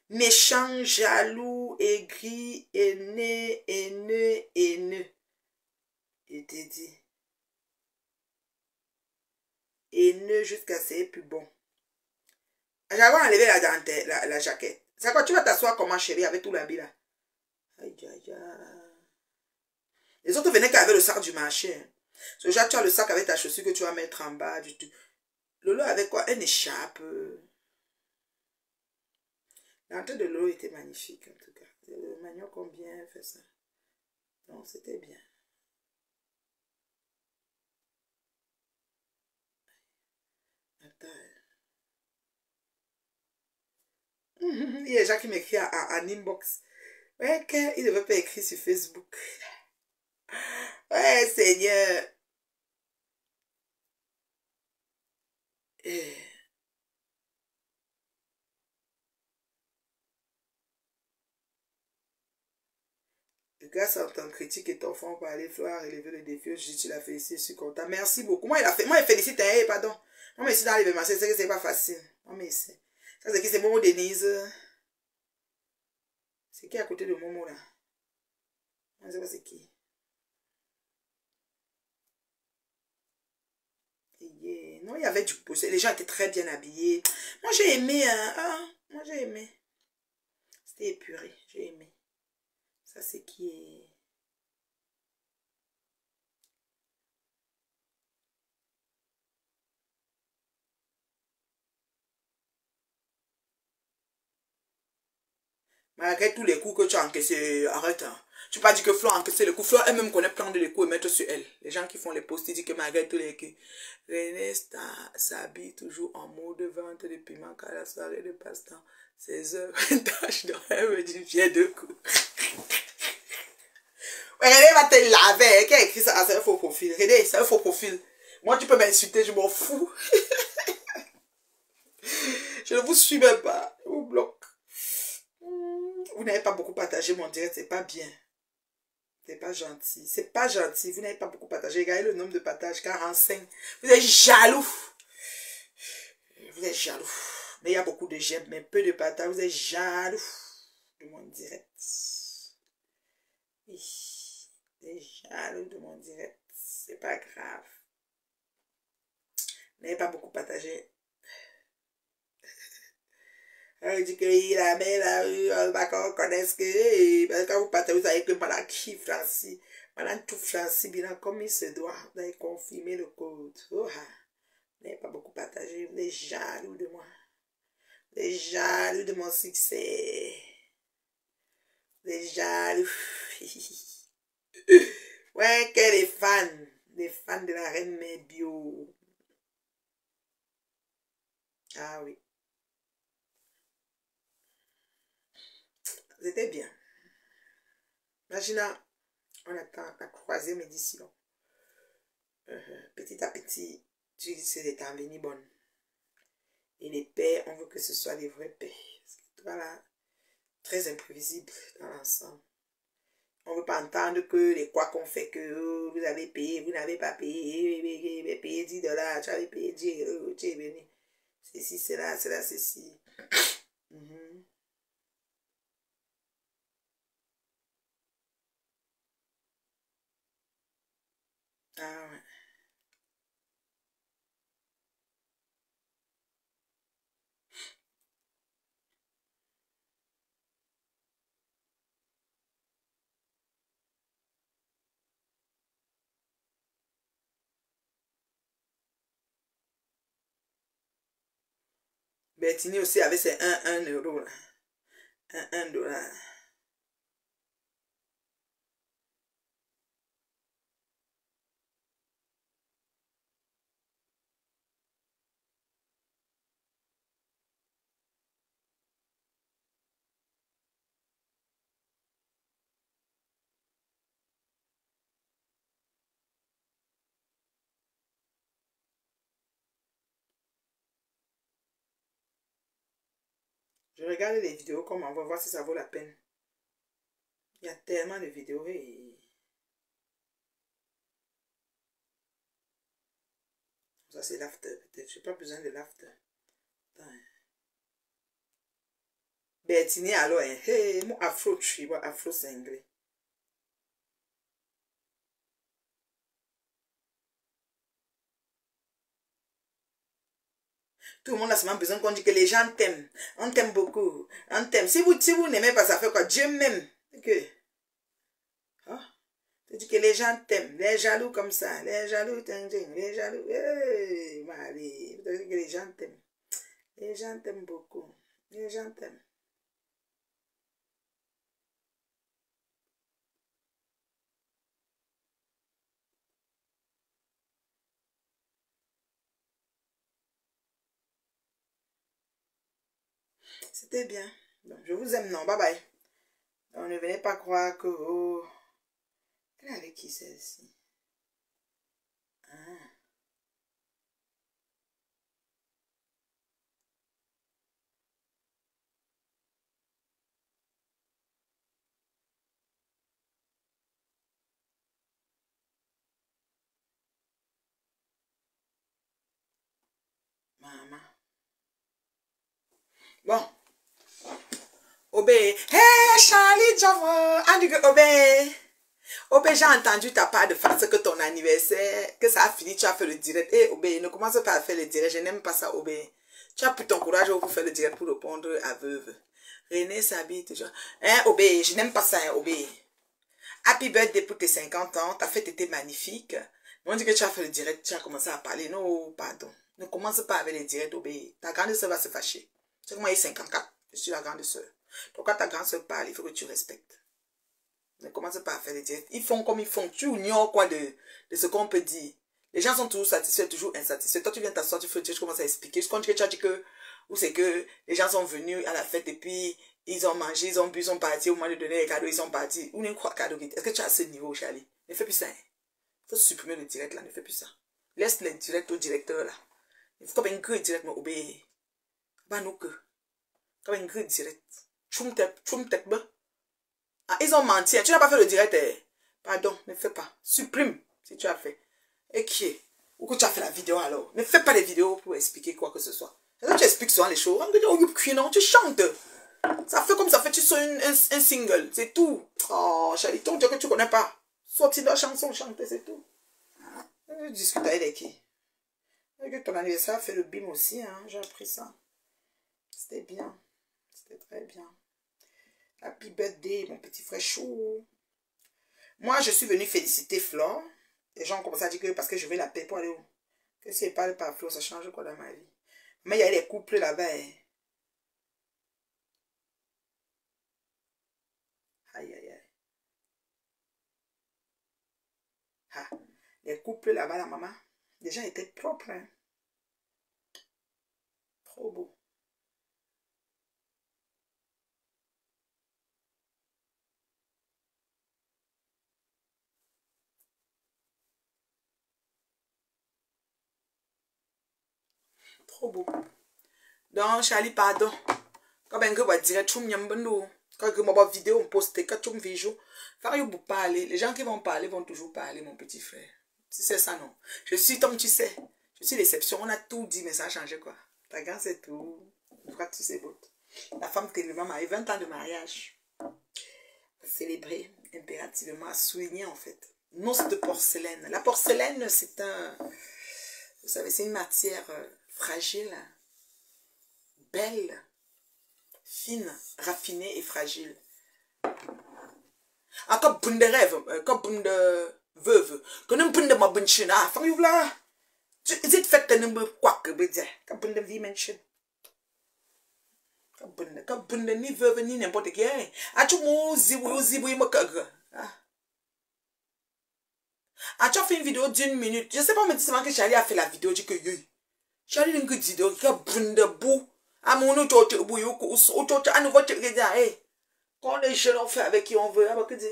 A: Méchant, jaloux, aigri, haineux. Il te dit. Haineux jusqu'à ce plus bon. J'avais enlevé la dentelle, la jaquette. C'est quoi, tu vas t'asseoir comment, chérie, avec tout l'habit là? Aïe, aïe, aïe. Les autres venaient qu'avec le sac du marché. Hein. Ce genre, tu as le sac avec ta chaussure que tu vas mettre en bas du tout. Lolo avec quoi? Une écharpe. L'entrée de Lolo était magnifique en tout cas. Le manioc ont bien fait ça. Donc c'était bien. Attends. Il y a des gens qui m'écrivent en inbox. Ouais, qu'il ne veut pas écrire sur Facebook. Ouais, Seigneur. Le gars s'entend critique et ton fond parler, Flora a relevé le défi. Je dis, tu l'as félicité, je suis content. Merci beaucoup. Moi, il félicite, hein, pardon. Moi, mais ici dans l'événement, c'est que c'est pas facile. Moi, mais c'est. Ça, c'est qui, c'est Momo Denise. C'est qui à côté de Momo, là? Je ne sais pas c'est qui. Yeah. Non, il y avait du pouce. Les gens étaient très bien habillés. Moi, j'ai aimé. Moi, j'ai aimé. C'était épuré. J'ai aimé. Ça, c'est qui est... Malgré tous les coups que tu as encaissés, arrête. Hein. Tu n'as pas dit que Flo a encaissé les coups. Flo elle-même connaît prendre les coups et mettre sur elle. Les gens qui font les posts, ils disent que malgré tous les coups, René s'habille toujours en mode de vente de piment car la soirée de passe-temps, 16h, tâche de elle me dit viens de coups. René va te laver. Qui a écrit ça? Ah, c'est un faux profil. René, c'est un faux profil. Moi, tu peux m'insulter, je m'en fous. Je ne vous suis même pas. Je vous bloque. Vous n'avez pas beaucoup partagé mon direct, c'est pas bien. C'est pas gentil. C'est pas gentil. Vous n'avez pas beaucoup partagé. Regardez le nombre de partages, 45. Vous êtes jaloux. Vous êtes jaloux. Mais il y a beaucoup de j'aime, mais peu de partages. Vous êtes jaloux de mon direct. Oui. Vous êtes jaloux de mon direct. C'est pas grave. Vous n'avez pas beaucoup partagé. On dit que la mère, là, on va qu'on connaisse que, parce que quand vous partez, vous savez que madame qui Francis, madame tout Francis, bien comme il se doit, vous avez confirmé le code. Oh, vous n'avez pas beaucoup partagé, vous êtes jaloux de moi. Vous êtes jaloux de mon succès. Vous êtes jaloux. Ouais, que les fans de la reine mère bio. Ah oui. C'était bien. Imaginez, on attend la 3e édition. Petit à petit, tu sais des temps venir bonnes. Et les paix, on veut que ce soit des vraies paix. Voilà, très imprévisible dans l'ensemble. On ne veut pas entendre que les quoi qu'on fait que vous avez payé, vous n'avez pas payé, vous avez payé 10 $, tu avais payé 10 €, tu es venu. Ceci, cela, ceci. Ah ouais. Bertini aussi avait ses 1 €. Là. 1 $. Je regarde les vidéos comme on va voir si ça vaut la peine. Il y a tellement de vidéos et... Ça c'est l'after peut-être. Je n'ai pas besoin de l'after. Bertini alors, hein. Hey, mon afro, je suis afro cinglé. Tout le monde a seulement besoin qu'on dise que les gens t'aiment. On t'aime beaucoup. On t'aime. Si vous n'aimez pas, ça fait quoi? Dieu m'aime. Que... Hein? Tu dis que les gens t'aiment. Les jaloux comme ça. Les jaloux, les jaloux. Hey, Marie. Tu dis que les gens t'aiment. Les gens t'aiment beaucoup. Les gens t'aiment. C'était bien. Donc, je vous aime, non. Bye bye. Donc, ne venez pas croire que... Oh... Elle est avec qui celle-ci? Ah. Maman. Bon. Obé. Hey, Charlie Java. Obé. Obé, j'ai entendu ta part de face que ton anniversaire, que ça a fini, tu as fait le direct. Eh, Obé, ne commence pas à faire le direct. Je n'aime pas ça, Obé. Tu as pris ton courage pour faire le direct pour répondre à veuve. René s'habille toujours. Hein, Obé, je n'aime pas ça, hein, Obé. Happy birthday pour tes 50 ans. Ta fête était magnifique. On dit que tu as fait le direct, tu as commencé à parler. Non, pardon. Ne commence pas avec les directs, Obé. Ta grande soeur va se fâcher. C'est que moi, il est 54. Je suis la grande soeur. Donc, quand ta grande soeur parle, il faut que tu respectes. Ne commence pas à faire les directs. Ils font comme ils font. Tu ignores quoi de ce qu'on peut dire. Les gens sont toujours satisfaits, toujours insatisfaits. Toi, tu viens t'asseoir, tu commences à expliquer. Ce qu'on dit que tu as dit que, ou c'est que les gens sont venus à la fête et puis Ils ont mangé, ils ont bu, ils sont partis. Au moment de donner les cadeaux, ils sont partis. Ou n'est quoi cadeau? Est-ce que tu as ce niveau, Charlie? Ne fais plus ça. Il faut supprimer le direct là, ne fais plus ça. Laisse les directs au directeur là. Il faut comme un gros direct, mais obéir. Bah, nous que. Comme un gros direct. Choum tête, bah. Ah, ils ont menti. Tu n'as pas fait le direct. Pardon, ne fais pas. Supprime si tu as fait. Et qui est? Ou que tu as fait la vidéo alors. Ne fais pas les vidéos pour expliquer quoi que ce soit. Quand tu expliques souvent les choses, tu chantes. Ça fait comme ça fait, tu sors un single. C'est tout. Oh, Charlie, ton Dieu que tu connais pas. Sortir de la chanson, chanter, c'est tout. Je discute avec qui? Ton anniversaire a fait le bim aussi, hein. J'ai appris ça. C'était bien. C'était très bien. Happy birthday, mon petit frère chou. Moi, je suis venue féliciter Flore. Les gens ont commencé à dire que parce que je vais la paix pour aller où? Que si elle parle par Flore, ça change quoi dans ma vie? Mais il y a les couples là-bas. Hein. Aïe, aïe, aïe. Ah, les couples là-bas, la maman, les gens étaient propres. Hein. Trop beau. Trop beau. Donc, Charlie, pardon. Quand ben que va dire, tu m'y quand que ma vidéo on poste, quand tu me vidéo, vous parler. Les gens qui vont parler vont toujours parler, mon petit frère. Si c'est ça, non. Je suis comme tu sais. Je suis l'exception. On a tout dit, mais ça a changé quoi. Ta gare, c'est tout. Pourquoi tu sais votre? La femme qui lui a 20 ans de mariage. À célébrer impérativement, à souligner en fait. Noce de porcelaine. La porcelaine, c'est un. Vous savez, c'est une matière fragile, belle, fine, raffinée et fragile. Ah, comme pour de rêve, comme pour de veuve, que nous pour de ma bonne chine, ah, femme, là, tu es fait que nous quoi que vous dire, comme pour de vie, mention. Comme pour de ni veuve ni n'importe qui, ah, tu m'as zibou, me cague. Ah, tu as fait une vidéo d'1 minute, je sais pas, mais c'est que Charlie a fait la vidéo, dit que Charlie n'a que dit, que pour de bout, ah, mon autre bout, autre, à nouveau, tu regardes, quand les jeunes ont fait avec qui on veut, ah, que dire.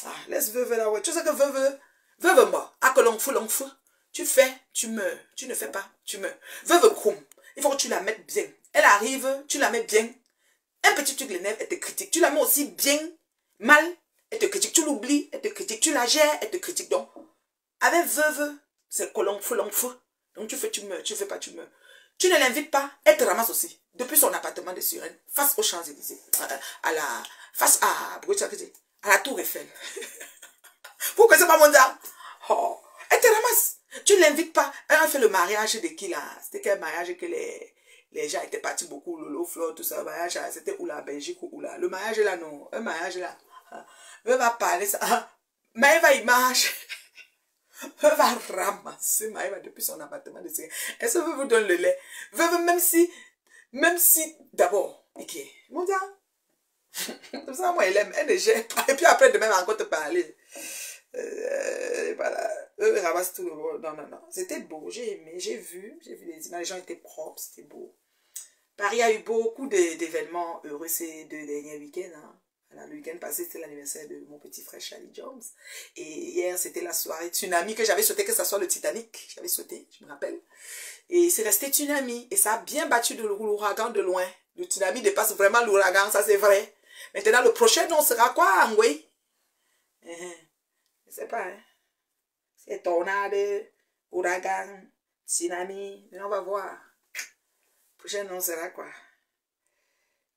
A: Ah, laisse veuve là, ouais. Tu sais que veuve mort. Ah, que l'on fou. Tu fais, tu meurs. Tu ne fais pas, tu meurs. Veuve crum. Il faut que tu la mettes bien. Elle arrive, tu la mets bien. Un petit truc l'énerve, elle te critique. Tu la mets aussi bien, mal, elle te critique. Tu l'oublies, elle te critique. Tu la gères, elle te critique. Donc, avec veuve, c'est que l'on fou. Donc, tu fais, tu meurs. Tu fais pas, tu meurs. Tu ne l'invites pas, elle te ramasse aussi. Depuis son appartement de Suresnes, face aux Champs-Élysées. Face à la Tour Eiffel. Pourquoi c'est pas mon dame? Oh, elle te ramasse. Tu ne l'invites pas. Elle a fait le mariage de qui là? C'était quel mariage que les gens étaient partis beaucoup, Lolo, Flore, tout ça. Mariage, c'était où la Belgique ou là? Le mariage là, non. Un mariage là. Elle va parler ça. Mais elle va y marcher. Elle va ramasser Maëva depuis son appartement de Suresnes. Est-ce que vous donne le lait? Veuve, même si, d'abord, ok, mon dieu, comme ça, moi, elle aime, elle ne gère pas. Et puis après, demain, elle va encore te parler. Voilà, eux ramassent tout le monde. Non, non, non. C'était beau, j'ai aimé, j'ai vu les images, les gens étaient propres, c'était beau. Paris a eu beaucoup d'événements heureux ces 2 derniers week-ends. Hein. Voilà, le week-end passé, c'était l'anniversaire de mon petit frère Charlie Jones. Et hier, c'était la soirée Tsunami que j'avais souhaité que ça soit le Titanic. J'avais souhaité, je me rappelle. Et c'est resté Tsunami. Et ça a bien battu de l'ouragan de loin. Le Tsunami dépasse vraiment l'ouragan, ça c'est vrai. Maintenant, le prochain nom sera quoi, Angway? Je sais pas, hein. C'est tornade, ouragan, tsunami. Mais on va voir. Le prochain nom sera quoi?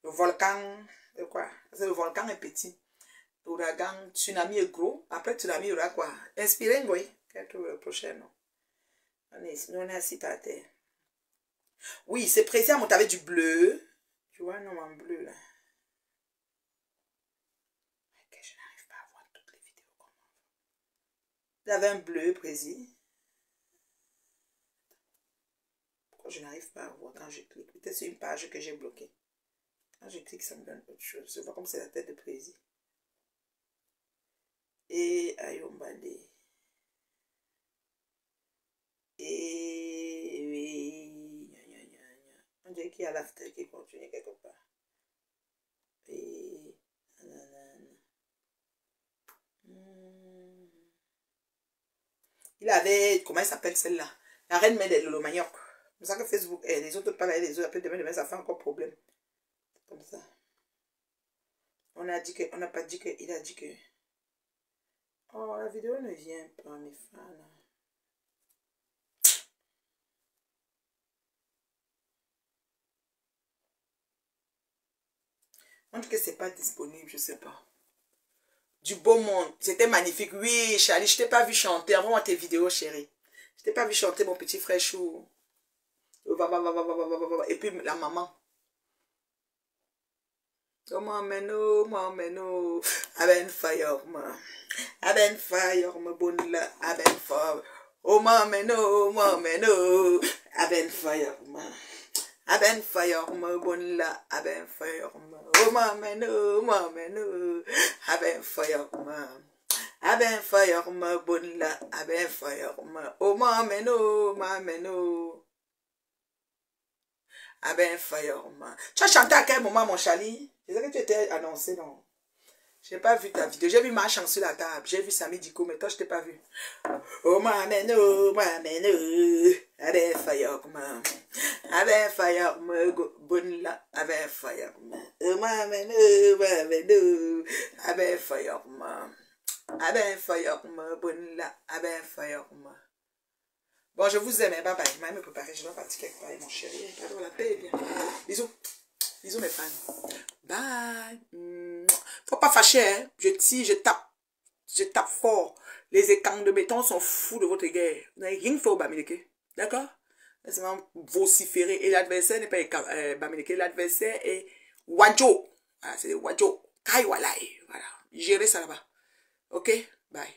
A: Le volcan, de quoi? Parce que le volcan est petit. L'ouragan, tsunami est gros. Après tsunami, il y aura quoi? Inspiré, oui. Quel est le prochain nom? On est assis par terre. Oui, c'est précis, on avait du bleu. Tu vois un nom en bleu, là. Je n'arrive pas à voir toutes les vidéos. J'avais un bleu, précis. Pourquoi je n'arrive pas à voir quand je clique? Peut-être c'est une page que j'ai bloquée. Quand je clique, ça me donne autre chose. Je vois comme c'est la tête de précis. Et Ayombade. Et oui. On dirait qu'il y a l'after qui continue quelque part. avait, comment elle s'appelle celle-là? La reine mère de Lolo Manioc. C'est ça que Facebook, les autres parlent, les autres appellent demain, ça fait encore problème. Comme ça. On a dit que, on n'a pas dit que, il a dit que. Oh, la vidéo ne vient pas, mes fans. On dit que c'est pas disponible, je sais pas. Du beau monde, c'était magnifique. Oui, Charlie, je t'ai pas vu chanter. Envoie-moi tes vidéos, chérie. Je t'ai pas vu chanter, mon petit frère chou. Et puis la maman. Oh, mameno, aben fire, ma. Aben fire, ma bonne aben fire. Oh, mameno, aben fire, ma. Aben fire, ma bonne aben fire, ma. Oh, mameno, aben fire, ma. Aben fire, ma bonne aben fire, ma. Oh, mameno. Ah ben, fireman. Tu as chanté à quel moment, mon Charlie? Je sais que tu étais annoncé, non? Je n'ai pas vu ta vidéo. J'ai vu ma chance sur la table. J'ai vu Sami Diko, mais toi, je ne t'ai pas vu. Oh, mameno. Ah ben, fireman. Ah ben, fireman. Bonne là. Ah ben, fireman. Oh, mameno. Ah ben, fireman. Ah ben, fireman. Bonne là. Ah ben, fireman. Bon, je vous aime. Bye bye. Je vais me préparer. Je dois partir quelque part. Mon chéri. Cadeau, la paix. Bien. Bisous. Bisous, mes fans. Bye. Faut pas fâcher. Hein? Je tire, je tape. Je tape fort. Les écrans de béton sont fous de votre guerre. Vous n'avez rien fait au Bamileke. D'accord? Laissez-moi vociférer. Et l'adversaire n'est pas Bamileke. L'adversaire est Wadjo. Ah, c'est Wadjo. Kaiwalai. Voilà. Gérez ça là-bas. Ok? Bye.